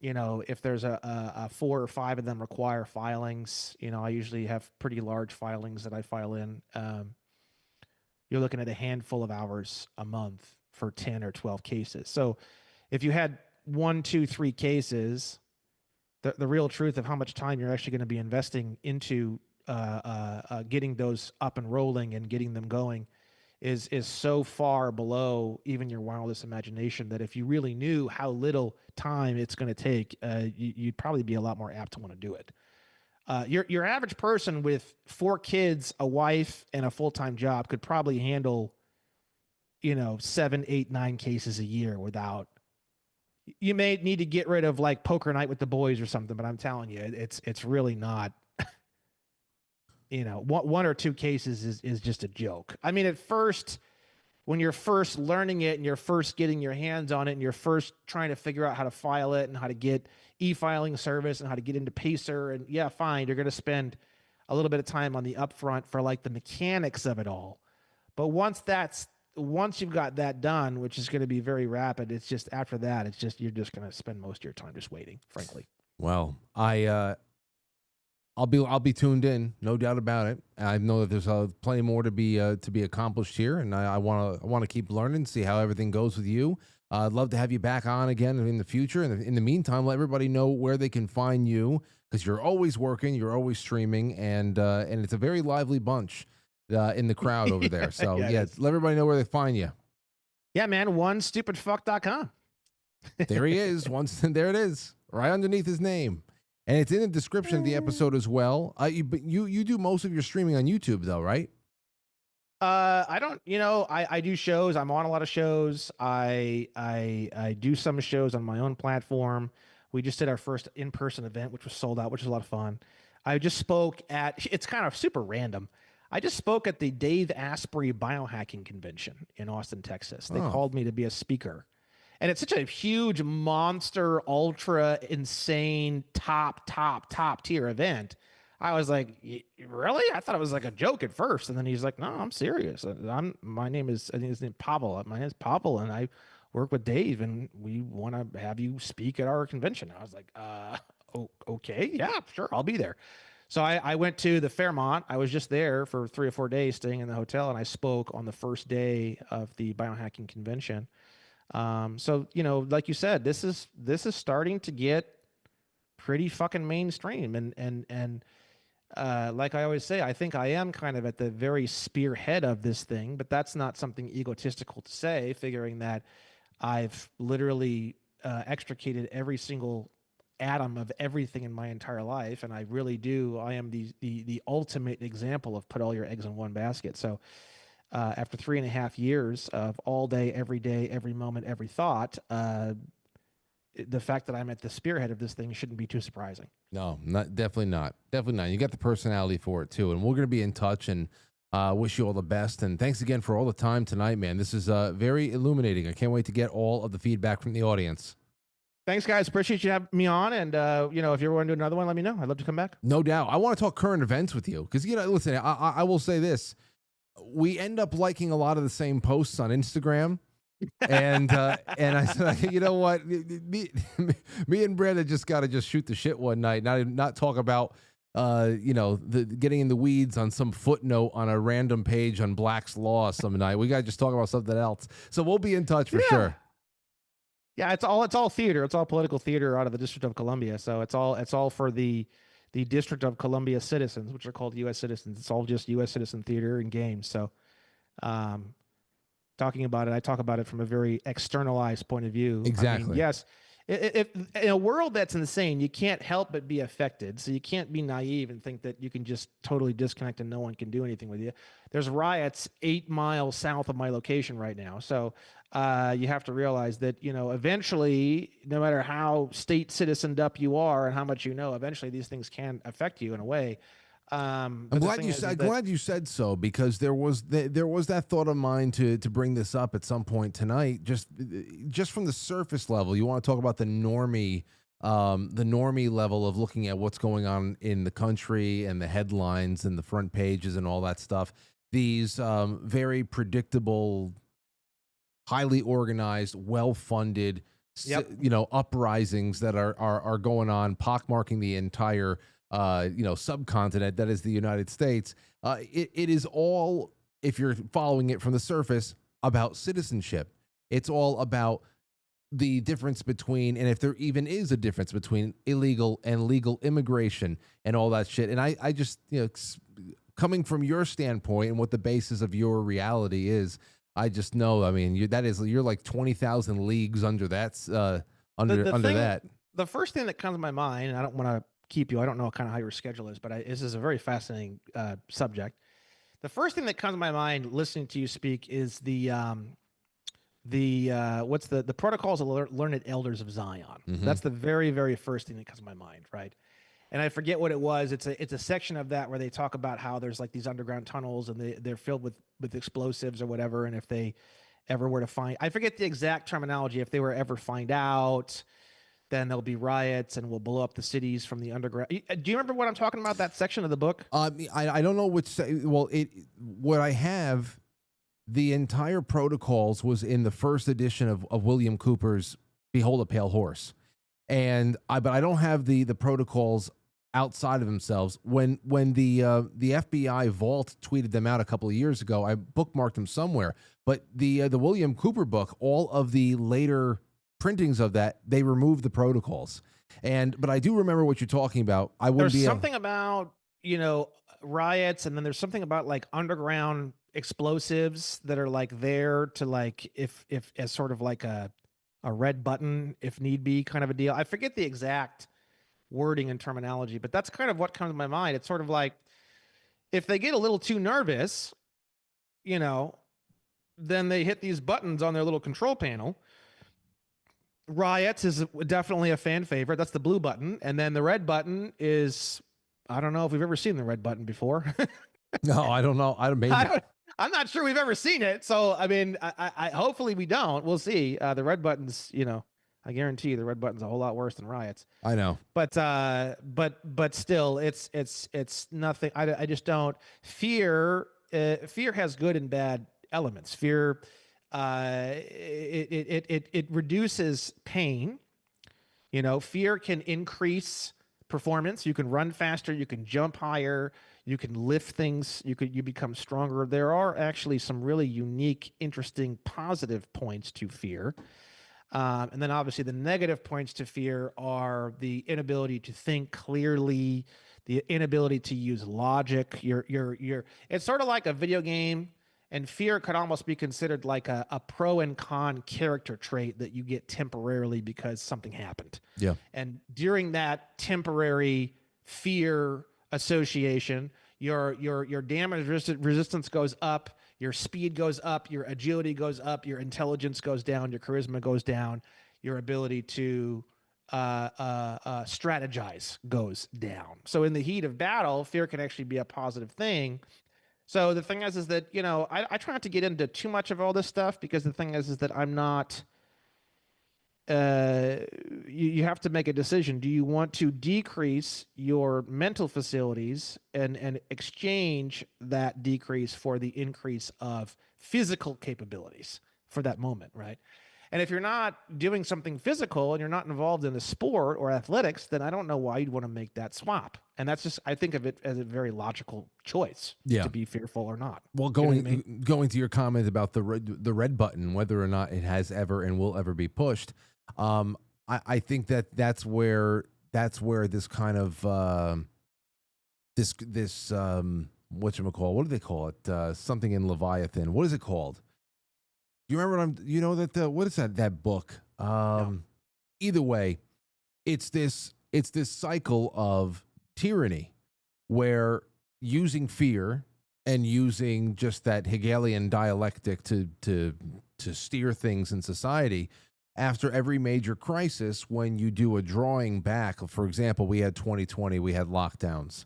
if there's a 4 or 5 of them require filings, I usually have pretty large filings that I file in. You're looking at a handful of hours a month for 10 or 12 cases. So if you had 1, 2, 3 cases, the real truth of how much time you're actually going to be investing into getting those up and rolling and getting them going is so far below even your wildest imagination that if you really knew how little time it's going to take, you'd probably be a lot more apt to want to do it. Your average person with 4 kids, a wife, and a full-time job could probably handle 7, 8, 9 cases a year without. You may need to get rid of like poker night with the boys or something, but I'm telling you, it's really not. 1 or 2 cases is just a joke. I mean, at first, when you're first learning it and you're first getting your hands on it and you're first trying to figure out how to file it and how to get e-filing service and how to get into Pacer, and yeah, fine, you're going to spend a little bit of time on the upfront for like the mechanics of it all. But once you've got that done, which is going to be very rapid, it's just after that, you're just going to spend most of your time just waiting, frankly. Well, I'll be tuned in, no doubt about it. I know that there's plenty more to be accomplished here, and I want to keep learning, see how everything goes with you. I'd love to have you back on again in the future. And in the meantime, let everybody know where they can find you, because you're always working, you're always streaming, and it's a very lively bunch in the crowd over there. So yeah, let everybody know where they find you. Yeah, man, onestupidfuck.com. There he is. There it is, right underneath his name. And it's in the description of the episode as well. You do most of your streaming on YouTube though, right? I don't, I do shows. I'm on a lot of shows. I do some shows on my own platform. We just did our first in-person event, which was sold out, which was a lot of fun. I just spoke it's kind of super random. I just spoke at the Dave Asprey biohacking convention in Austin, Texas. They called me to be a speaker. And it's such a huge monster, ultra insane, top tier event. I was like, really? I thought it was like a joke at first. And then he's like, no, I'm serious. My name is, I think his name Pavel. My name is Pavel, and I work with Dave, and we want to have you speak at our convention. I was like, okay, yeah, sure, I'll be there. So I went to the Fairmont. I was just there for 3 or 4 days staying in the hotel, and I spoke on the first day of the biohacking convention. So, like you said, this is starting to get pretty fucking mainstream. And like I always say, I think I am kind of at the very spearhead of this thing, but that's not something egotistical to say, figuring that I've literally extricated every single atom of everything in my entire life. And I really do. I am the ultimate example of put all your eggs in one basket. So after 3.5 years of all day, every moment, every thought, the fact that I'm at the spearhead of this thing shouldn't be too surprising. No, definitely not. Definitely not. You got the personality for it too. And we're going to be in touch and wish you all the best. And thanks again for all the time tonight, man. This is very illuminating. I can't wait to get all of the feedback from the audience. Thanks, guys. Appreciate you having me on. And, if you ever want to do another one, let me know. I'd love to come back. No doubt. I want to talk current events with you because, listen, I will say this. We end up liking a lot of the same posts on Instagram. And I said, you know what, me and Brenda just got to just shoot the shit one night, not talk about getting in the weeds on some footnote on a random page on Black's Law some night. We got to just talk about something else. So we'll be in touch for sure. Yeah, it's all theater. It's all political theater out of the District of Columbia. So it's all for the District of Columbia citizens, which are called U.S. citizens. It's all just U.S. citizen theater and games. So, talking about it, I talk about it from a very externalized point of view. Exactly. I mean, yes, if in a world that's insane, you can't help but be affected. So you can't be naive and think that you can just totally disconnect and no one can do anything with you. There's riots 8 miles south of my location right now. So you have to realize that, eventually, no matter how state citizened up you are and how much eventually these things can affect you in a way. I'm glad you said so, because there was that thought of mine to bring this up at some point tonight. Just from the surface level, you want to talk about the normie level of looking at what's going on in the country and the headlines and the front pages and all that stuff. These very predictable, highly organized, well-funded, uprisings that are going on, pockmarking the entire subcontinent that is the United States. It is all, if you're following it from the surface, about citizenship. It's all about the difference between, and if there even is a difference between illegal and legal immigration and all that shit. And I just, coming from your standpoint and what the basis of your reality is, I just know, I mean, you're like 20,000 leagues under that, under that. The first thing that comes to my mind, and I don't want to keep you, I don't know kind of how your schedule is, but this is a very fascinating subject. The first thing that comes to my mind listening to you speak is the Protocols of Learned Elders of Zion. Mm-hmm. That's the very, very first thing that comes to my mind, right? And I forget what it was. It's a section of that where they talk about how there's like these underground tunnels and they're filled with explosives or whatever. And if they ever were to find, I forget the exact terminology, if they were ever find out, then there'll be riots and we'll blow up the cities from the underground. Do you remember what I'm talking about, that section of the book? I don't know what I have, the entire Protocols was in the first edition of William Cooper's Behold a Pale Horse. But I don't have the Protocols outside of themselves. When the FBI Vault tweeted them out a couple of years ago, I bookmarked them somewhere. But the William Cooper book, all of the later printings of that, they removed the Protocols. But I do remember what you're talking about. There's something about riots, and then there's something about like underground explosives that are like there to like if as sort of like a red button if need be kind of a deal. I forget the exact wording and terminology, but that's kind of what comes to my mind. It's sort of like if they get a little too nervous, then they hit these buttons on their little control panel. Riots is definitely a fan favorite. That's the blue button. And then the red button is, I don't know if we've ever seen the red button before. No, I don't know. I'm not sure we've ever seen it. So, I mean, I hopefully we don't. We'll see. The red button's, I guarantee the red button's a whole lot worse than riots. I know. But still, it's nothing. I just don't. Fear has good and bad elements. Fear, it reduces pain. Fear can increase performance. You can run faster. You can jump higher. You can lift things. You become stronger. There are actually some really unique, interesting, positive points to fear. And then obviously the negative points to fear are the inability to think clearly, the inability to use logic. It's sort of like a video game. And fear could almost be considered like a pro and con character trait that you get temporarily because something happened. Yeah. And during that temporary fear association, your damage resistance goes up, your speed goes up, your agility goes up, your intelligence goes down, your charisma goes down. your ability to strategize goes down. So in the heat of battle, fear can actually be a positive thing. So the thing is that, you know, I try not to get into too much of all this stuff, because the thing is that I'm not, you have to make a decision. Do you want to decrease your mental facilities and exchange that decrease for the increase of physical capabilities for that moment, right? And if you're not doing something physical and you're not involved in a sport or athletics, then I don't know why you'd want to make that swap. And that's just, I think of it as a very logical choice to be fearful or not. Well, You know what I going mean? going to your comment about the red button, whether or not it has ever and will ever be pushed, I think that's where this kind of this whatchamacall, what do they call it? Something in Leviathan. What is it called? You remember what you know that what is that book? No. Either way, it's this cycle of tyranny where using fear and using just that Hegelian dialectic to steer things in society. After every major crisis, when you do a drawing back, for example, we had 2020, we had lockdowns.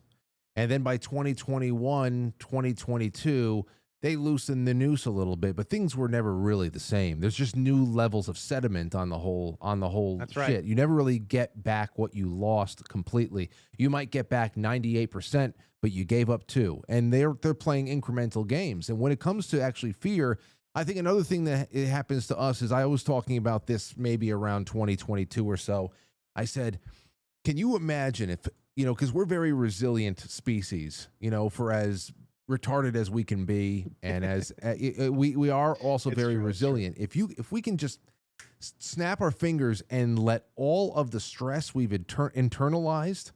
And then by 2021, 2022, they loosened the noose a little bit, but things were never really the same. There's just new levels of sediment on the whole That's shit. right. You never really get back what you lost completely. You might get back 98%, but you gave up 2. And they're playing incremental games. And when it comes to actually fear, I think another thing that it happens to us is, I was talking about this maybe around 2022 or so. I said, can you imagine if, you know, because we're very resilient species, you know, for as retarded as we can be, and as we are also very resilient. If we can just snap our fingers and let all of the stress we've internalized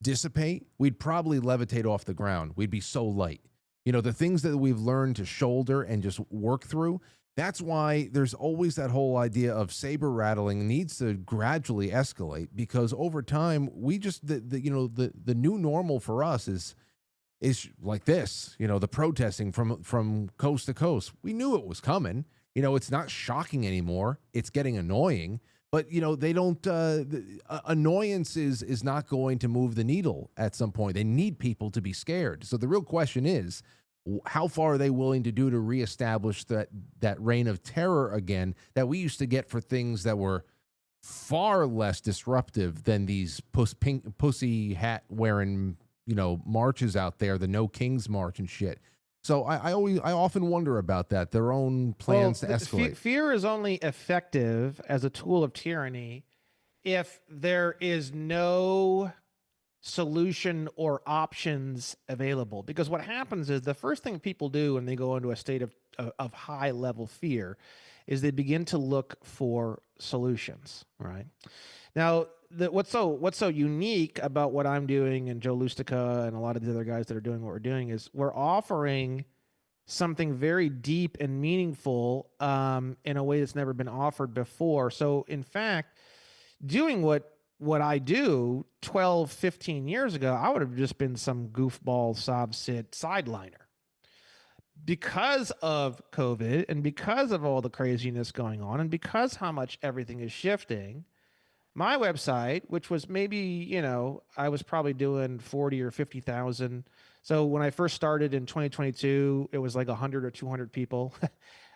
dissipate, we'd probably levitate off the ground. We'd be so light. You know, the things that we've learned to shoulder and just work through. That's why there's always that whole idea of saber rattling needs to gradually escalate, because over time we just the new normal for us is like this. You know, the protesting from coast to coast. We knew it was coming. You know, it's not shocking anymore. It's getting annoying. But, you know, they don't, annoyance is not going to move the needle at some point. They need people to be scared. So the real question is, how far are they willing to do to reestablish that reign of terror again that we used to get for things that were far less disruptive than these pussy hat wearing, you know, marches out there, the No Kings March and shit. So I often wonder about that, their own plans to escalate. Fear is only effective as a tool of tyranny if there is no solution or options available. Because what happens is, the first thing people do when they go into a state of high level fear is they begin to look for solutions, right? Now, what's so unique about what I'm doing, and Joe Lustica and a lot of the other guys that are doing what we're doing, is we're offering something very deep and meaningful in a way that's never been offered before. So in fact, doing what I do 12, 15 years ago, I would have just been some goofball sob sit sideliner. Because of COVID and because of all the craziness going on and because how much everything is shifting, my website, which was maybe, you know, I was probably doing 40 or 50,000. So when I first started in 2022, it was like 100 or 200 people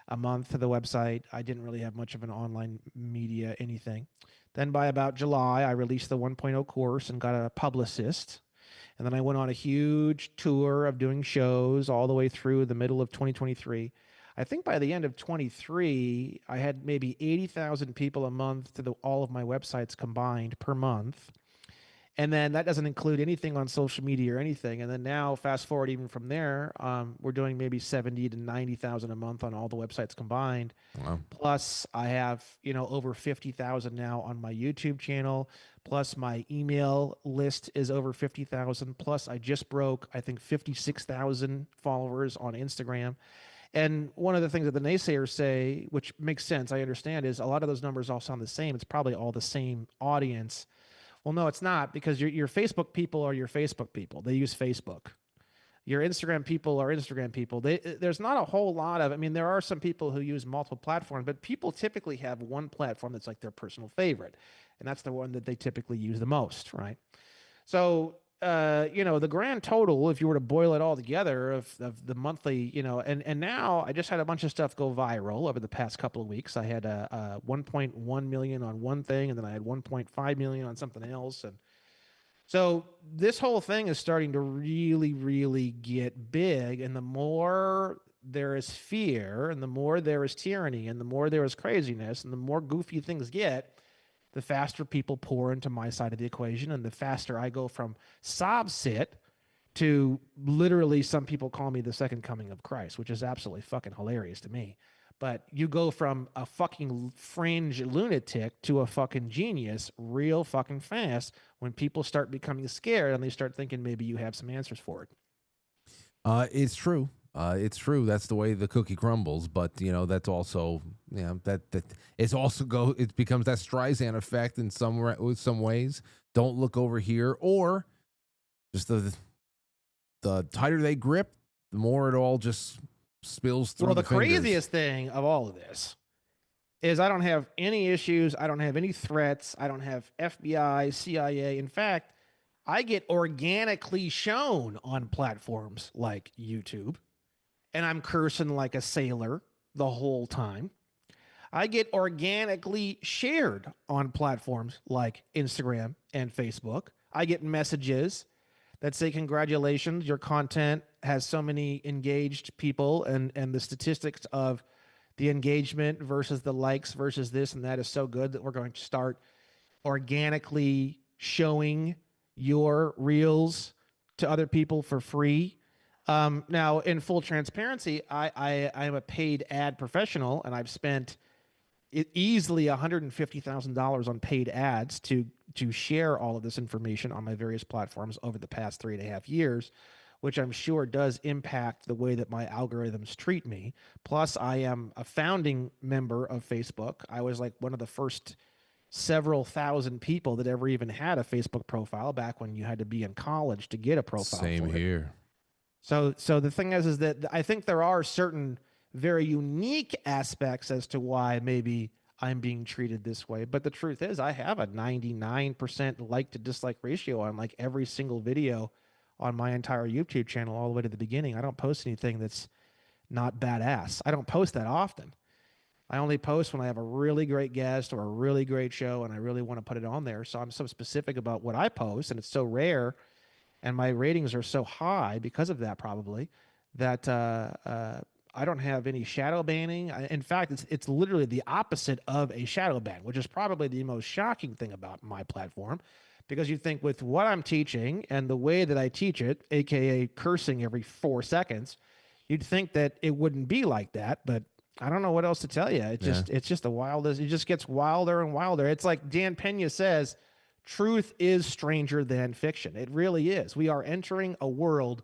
a month to the website. I didn't really have much of an online media, anything. Then by about July, I released the 1.0 course and got a publicist. And then I went on a huge tour of doing shows all the way through the middle of 2023. I think by the end of 23, I had maybe 80,000 people a month to all of my websites combined per month. And then that doesn't include anything on social media or anything. And then now, fast forward even from there, we're doing maybe 70 to 90,000 a month on all the websites combined. Wow. Plus, I have, you know, over 50,000 now on my YouTube channel. Plus, my email list is over 50,000. Plus, I just broke, I think, 56,000 followers on Instagram. And one of the things that the naysayers say, which makes sense, I understand, is a lot of those numbers all sound the same. It's probably all the same audience. Well, no, it's not, because your Facebook people are your Facebook people. They use Facebook. your Instagram people are Instagram people. There's not a whole lot of, I mean, there are some people who use multiple platforms, but people typically have one platform that's like their personal favorite. And that's the one that they typically use the most, right? So, the grand total, if you were to boil it all together of the monthly, and now I just had a bunch of stuff go viral over the past couple of weeks. I had a 1.1 million on one thing, and then I had 1.5 million on something else. And so this whole thing is starting to really, really get big. And the more there is fear, and the more there is tyranny, and the more there is craziness, and the more goofy things get, the faster people pour into my side of the equation, and the faster I go from sob sit to literally, some people call me the second coming of Christ, which is absolutely fucking hilarious to me. But you go from a fucking fringe lunatic to a fucking genius real fucking fast when people start becoming scared and they start thinking maybe you have some answers for it. It's true. It's true. That's the way the cookie crumbles. But that's also that it's also it becomes that Streisand effect in some ways. Don't look over here, or just the tighter they grip, the more it all just spills through. Well, the fingers. craziest thing of all of this is I don't have any issues. I don't have any threats. I don't have FBI, CIA. In fact, I get organically shown on platforms like YouTube, and I'm cursing like a sailor the whole time. I get organically shared on platforms like Instagram and Facebook. I get messages that say, congratulations, your content has so many engaged people, and the statistics of the engagement versus the likes versus this and that is so good that we're going to start organically showing your reels to other people for free. Now, in full transparency, I am a paid ad professional, and I've spent easily $150,000 on paid ads to share all of this information on my various platforms over the past 3.5 years, which I'm sure does impact the way that my algorithms treat me. Plus, I am a founding member of Facebook. I was like one of the first several thousand people that ever even had a Facebook profile back when you had to be in college to get a profile. Same here. So the thing is that I think there are certain very unique aspects as to why maybe I'm being treated this way. But the truth is, I have a 99% like to dislike ratio on like every single video on my entire YouTube channel all the way to the beginning. I don't post anything that's not badass. I don't post that often. I only post when I have a really great guest or a really great show and I really want to put it on there. So I'm so specific about what I post, and it's so rare, and my ratings are so high because of that, probably, that I don't have any shadow banning. In fact, it's literally the opposite of a shadow ban, which is probably the most shocking thing about my platform, because you think with what I'm teaching and the way that I teach it, aka cursing every 4 seconds, you'd think that it wouldn't be like that. But I don't know what else to tell you. It's just the wildest. It just gets wilder and wilder. It's like Dan Pena says, truth is stranger than fiction. It really is. We are entering a world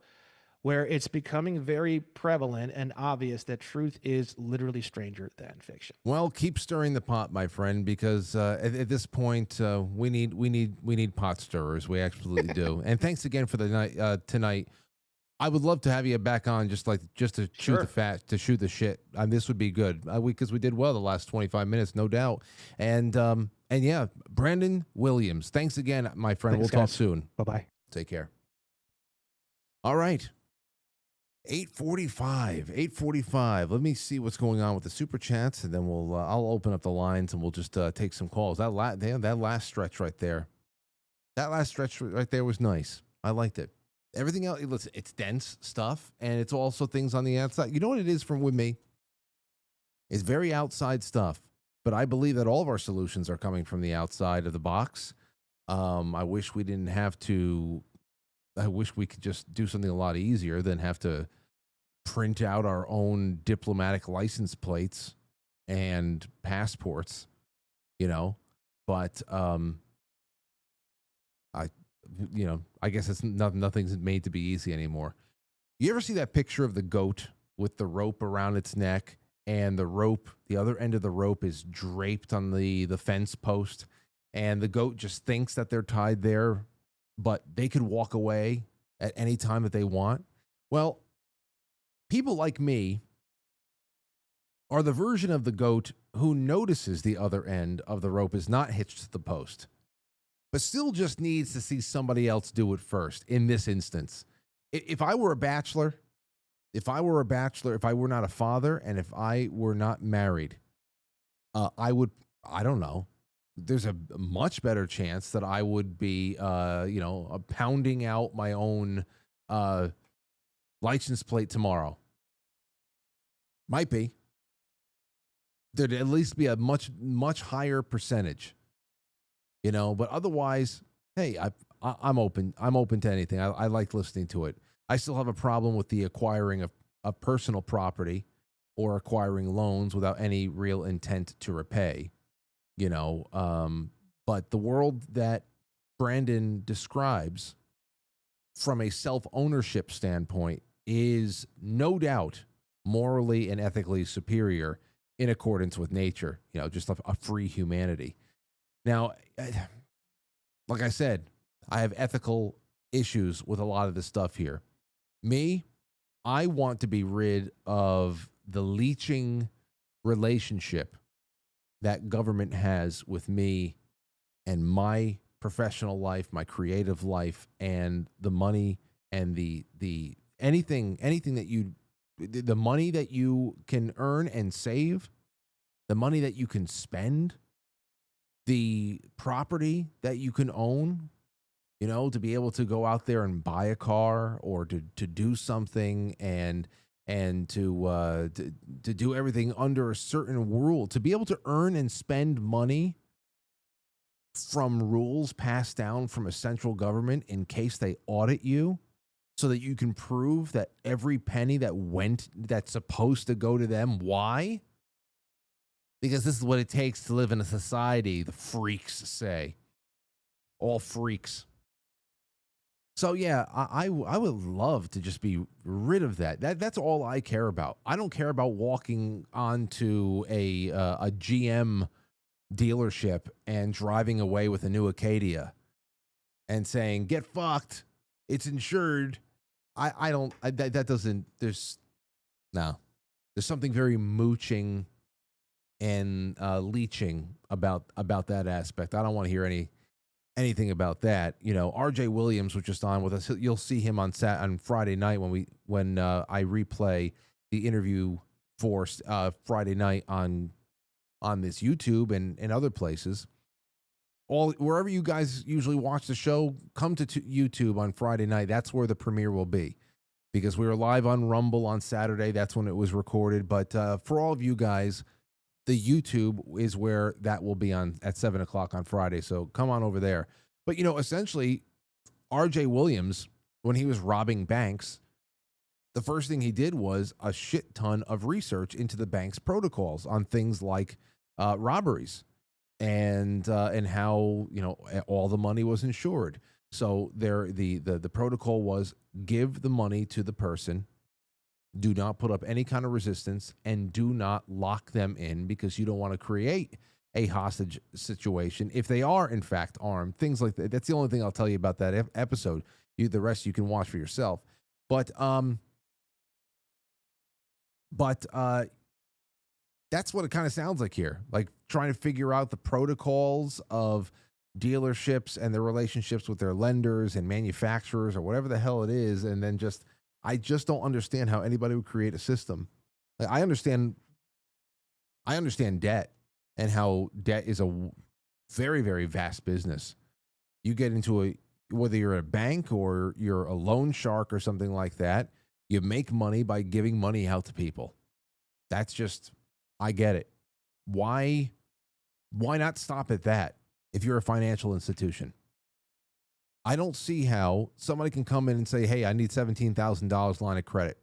where it's becoming very prevalent and obvious that truth is literally stranger than fiction. Well, keep stirring the pot, my friend, because at this point we need pot stirrers. We absolutely do. And thanks again for the night tonight. I would love to have you back on, just to shoot the shit. This would be good because we did well the last 25 minutes, no doubt. And yeah, Brandon Williams, thanks again, my friend. Thanks, we'll guys. talk soon. Bye-bye. Take care. All right. 8:45. Let me see what's going on with the super chats, and then I'll open up the lines and we'll just take some calls. That last stretch right there, was nice. I liked it. Everything else, listen, it's dense stuff, and it's also things on the outside. You know what it is with me? It's very outside stuff, but I believe that all of our solutions are coming from the outside of the box. I wish we didn't have to. I wish we could just do something a lot easier than have to print out our own diplomatic license plates and passports, but I guess it's nothing's made to be easy anymore. You ever see that picture of the goat with the rope around its neck, and the other end of the rope is draped on the fence post, and the goat just thinks that they're tied there, but they could walk away at any time that they want? Well, people like me are the version of the goat who notices the other end of the rope is not hitched to the post, but still just needs to see somebody else do it first. In this instance, if I were a bachelor, if I were not a father, and if I were not married, I don't know. There's a much better chance that I would be, pounding out my own license plate tomorrow. Might be. There'd at least be a much higher percentage, but otherwise, hey, I'm open. I'm open to anything. I like listening to it. I still have a problem with the acquiring of personal property or acquiring loans without any real intent to repay, but the world that Brandon describes from a self-ownership standpoint is no doubt morally and ethically superior in accordance with nature, just a free humanity. Now, like I said, I have ethical issues with a lot of this stuff here. Me, I want to be rid of the leeching relationship that government has with me and my professional life, my creative life, and the money and the anything that the money that you can earn and save, the money that you can spend, the property that you can own, to be able to go out there and buy a car or to do something and to do everything under a certain rule, to be able to earn and spend money from rules passed down from a central government in case they audit you, so that you can prove that every penny that's supposed to go to them. Why? Because this is what it takes to live in a society, the freaks say. All freaks. So yeah, I would love to just be rid of that. That's all I care about. I don't care about walking onto a GM dealership and driving away with a new Acadia and saying, "Get fucked. It's insured." There's something very mooching and leeching about that aspect. I don't want to hear anything about that. RJ Williams was just on with us. You'll see him on Friday night when I replay the interview for Friday night on this YouTube and other places. Wherever you guys usually watch the show, come to YouTube on Friday night. That's where the premiere will be, because we were live on Rumble on Saturday. That's when it was recorded. But for all of you guys, the YouTube is where that will be on at 7:00 on Friday. So come on over there. But, essentially, RJ Williams, when he was robbing banks, the first thing he did was a shit ton of research into the bank's protocols on things like robberies and how, all the money was insured. So the protocol was give the money to the person, do not put up any kind of resistance, and do not lock them in, because you don't want to create a hostage situation if they are in fact armed. Things like that. That's the only thing I'll tell you about that episode. The rest you can watch for yourself. But that's what it kind of sounds like here. Like trying to figure out the protocols of dealerships and their relationships with their lenders and manufacturers or whatever the hell it is, and then I just don't understand how anybody would create a system. Like, I understand debt and how debt is a very, very vast business. You get into whether you're a bank or you're a loan shark or something like that, you make money by giving money out to people. That's just, I get it. Why not stop at that if you're a financial institution? I don't see how somebody can come in and say, "Hey, I need $17,000 line of credit,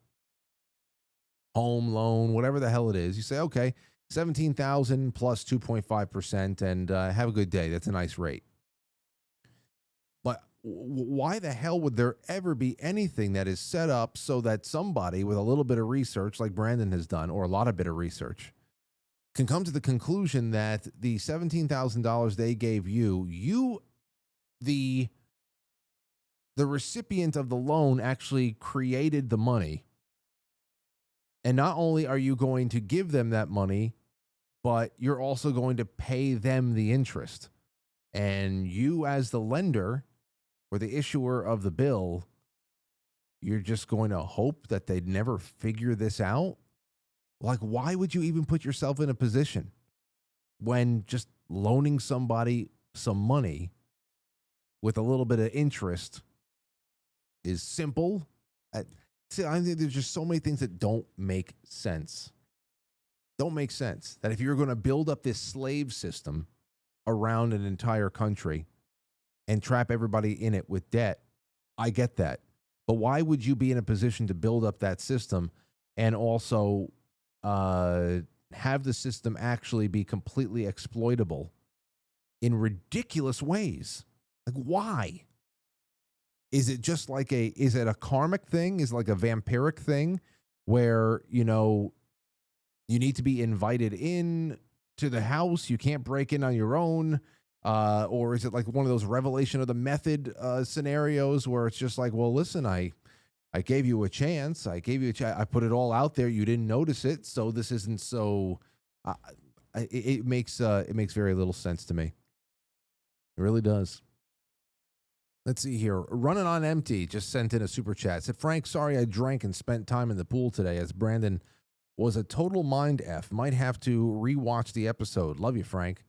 home loan, whatever the hell it is." You say, "Okay, 17,000 plus 2.5%, and have a good day." That's a nice rate. But why the hell would there ever be anything that is set up so that somebody with a little bit of research, like Brandon has done, or a lot of bit of research, can come to the conclusion that the $17,000 they gave you, the the recipient of the loan actually created the money. And not only are you going to give them that money, but you're also going to pay them the interest. And you, as the lender or the issuer of the bill, you're just going to hope that they'd never figure this out. Like, why would you even put yourself in a position when just loaning somebody some money with a little bit of interest is simple? See, I think there's just so many things that don't make sense. Don't make sense. That if you're going to build up this slave system around an entire country and trap everybody in it with debt, I get that. But why would you be in a position to build up that system and also have the system actually be completely exploitable in ridiculous ways? Like, why? Is it just like is it a karmic thing? Is it like a vampiric thing where, you know, you need to be invited in to the house? You can't break in on your own. Or is it like one of those revelation of the method scenarios where it's just like, well, listen, I gave you a chance. I put it all out there. You didn't notice it. So this isn't so, it makes very little sense to me. It really does. Let's see here. Running on Empty just sent in a super chat. Said, Frank, sorry I drank and spent time in the pool today as Brandon was a total mind F. Might have to rewatch the episode. Love you, Frank.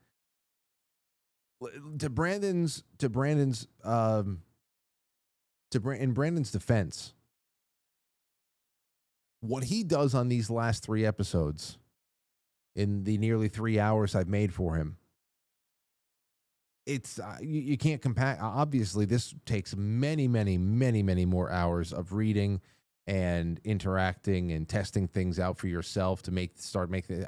In Brandon's defense, what he does on these last 3 episodes in the nearly 3 hours I've made for him, it's you can't compare. Obviously, this takes many more hours of reading and interacting and testing things out for yourself to start making.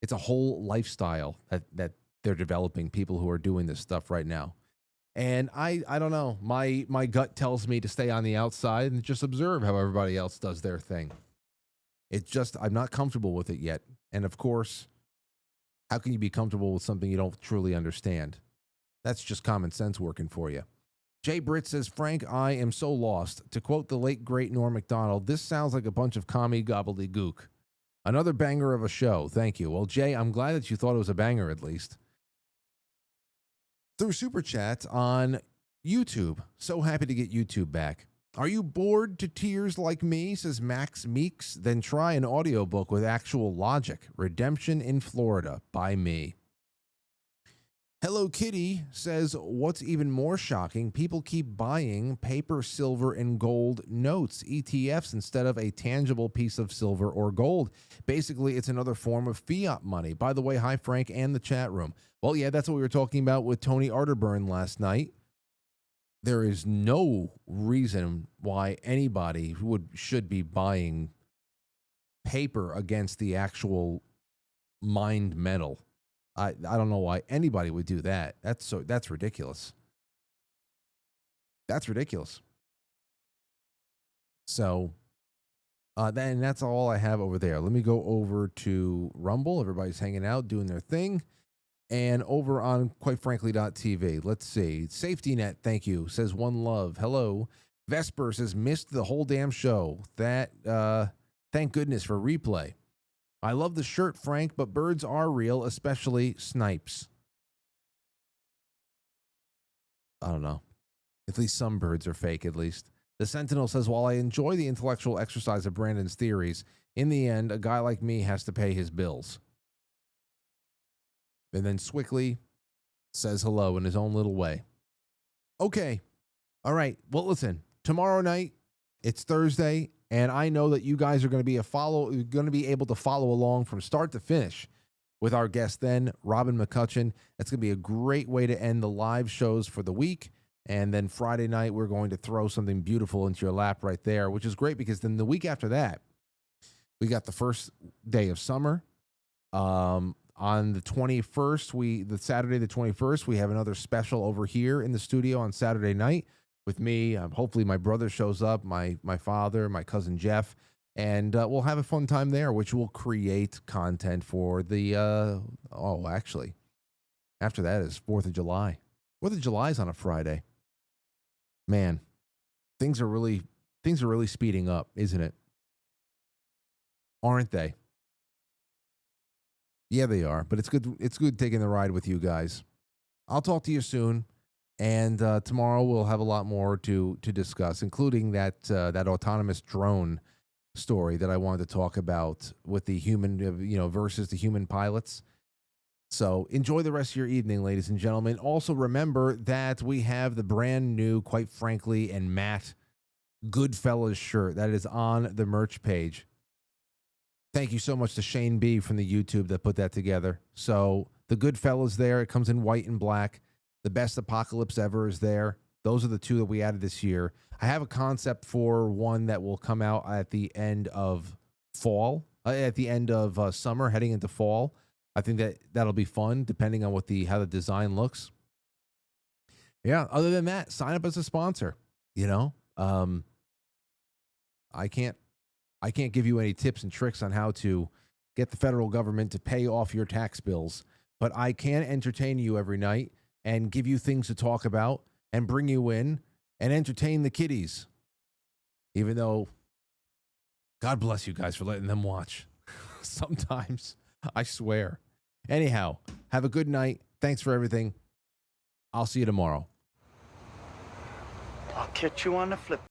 It's a whole lifestyle that they're developing, people who are doing this stuff right now. And I don't know. My gut tells me to stay on the outside and just observe how everybody else does their thing. It's just, I'm not comfortable with it yet. And of course, how can you be comfortable with something you don't truly understand? That's just common sense working for you. Jay Britt says, Frank, I am so lost. To quote the late, great Norm Macdonald, this sounds like a bunch of commie gobbledygook. Another banger of a show. Thank you. Well, Jay, I'm glad that you thought it was a banger at least. Through Super Chat on YouTube. So happy to get YouTube back. Are you bored to tears like me, says Max Meeks? Then try an audiobook with actual logic. Redemption in Florida by me. Hello Kitty says, what's even more shocking, people keep buying paper, silver, and gold notes, ETFs, instead of a tangible piece of silver or gold. Basically, it's another form of fiat money. By the way, hi, Frank, and the chat room. Well, yeah, that's what we were talking about with Tony Arterburn last night. There is no reason why anybody should be buying paper against the actual mined metal. I don't know why anybody would do that. That's ridiculous. That's ridiculous. So then that's all I have over there. Let me go over to Rumble. Everybody's hanging out, doing their thing. And over on Quite Frankly.tv. Let's see. Safety Net, thank you. Says one love. Hello. Vesper says missed the whole damn show. That thank goodness for replay. I love the shirt, Frank, but birds are real, especially snipes. I don't know. At least some birds are fake, at least. The Sentinel says, while I enjoy the intellectual exercise of Brandon's theories, in the end, a guy like me has to pay his bills. And then Swickley says hello in his own little way. Okay. All right. Well, listen, tomorrow night, it's Thursday. And I know that you guys are going to be able to follow along from start to finish with our guest then, Robin McCutcheon. That's going to be a great way to end the live shows for the week. And then Friday night, we're going to throw something beautiful into your lap right there, which is great because then the week after that, we got the first day of summer. On the 21st, the Saturday the 21st, we have another special over here in the studio on Saturday night. With me, hopefully my brother shows up, my father, my cousin Jeff, and we'll have a fun time there, which will create content for the, actually, after that is 4th of July. 4th of July is on a Friday. Man, things are really speeding up, isn't it? Aren't they? Yeah, they are. But it's good. It's good taking the ride with you guys. I'll talk to you soon, and tomorrow we'll have a lot more to discuss, including that autonomous drone story that I wanted to talk about with the human, versus the human pilots. So enjoy the rest of your evening, ladies and gentlemen. Also remember that we have the brand new, Quite Frankly and Matt Goodfellas shirt that is on the merch page. Thank you so much to Shane B from the YouTube that put that together. So the Goodfellas there, it comes in white and black. The Best Apocalypse Ever is there. Those are the two that we added this year. I have a concept for one that will come out at the end of fall, at the end of summer, heading into fall. I think that'll be fun, depending on how the design looks. Yeah. Other than that, sign up as a sponsor. I can't give you any tips and tricks on how to get the federal government to pay off your tax bills, but I can entertain you every night and give you things to talk about and bring you in and entertain the kiddies. Even though, God bless you guys for letting them watch. Sometimes, I swear. Anyhow, have a good night. Thanks for everything. I'll see you tomorrow. I'll catch you on the flip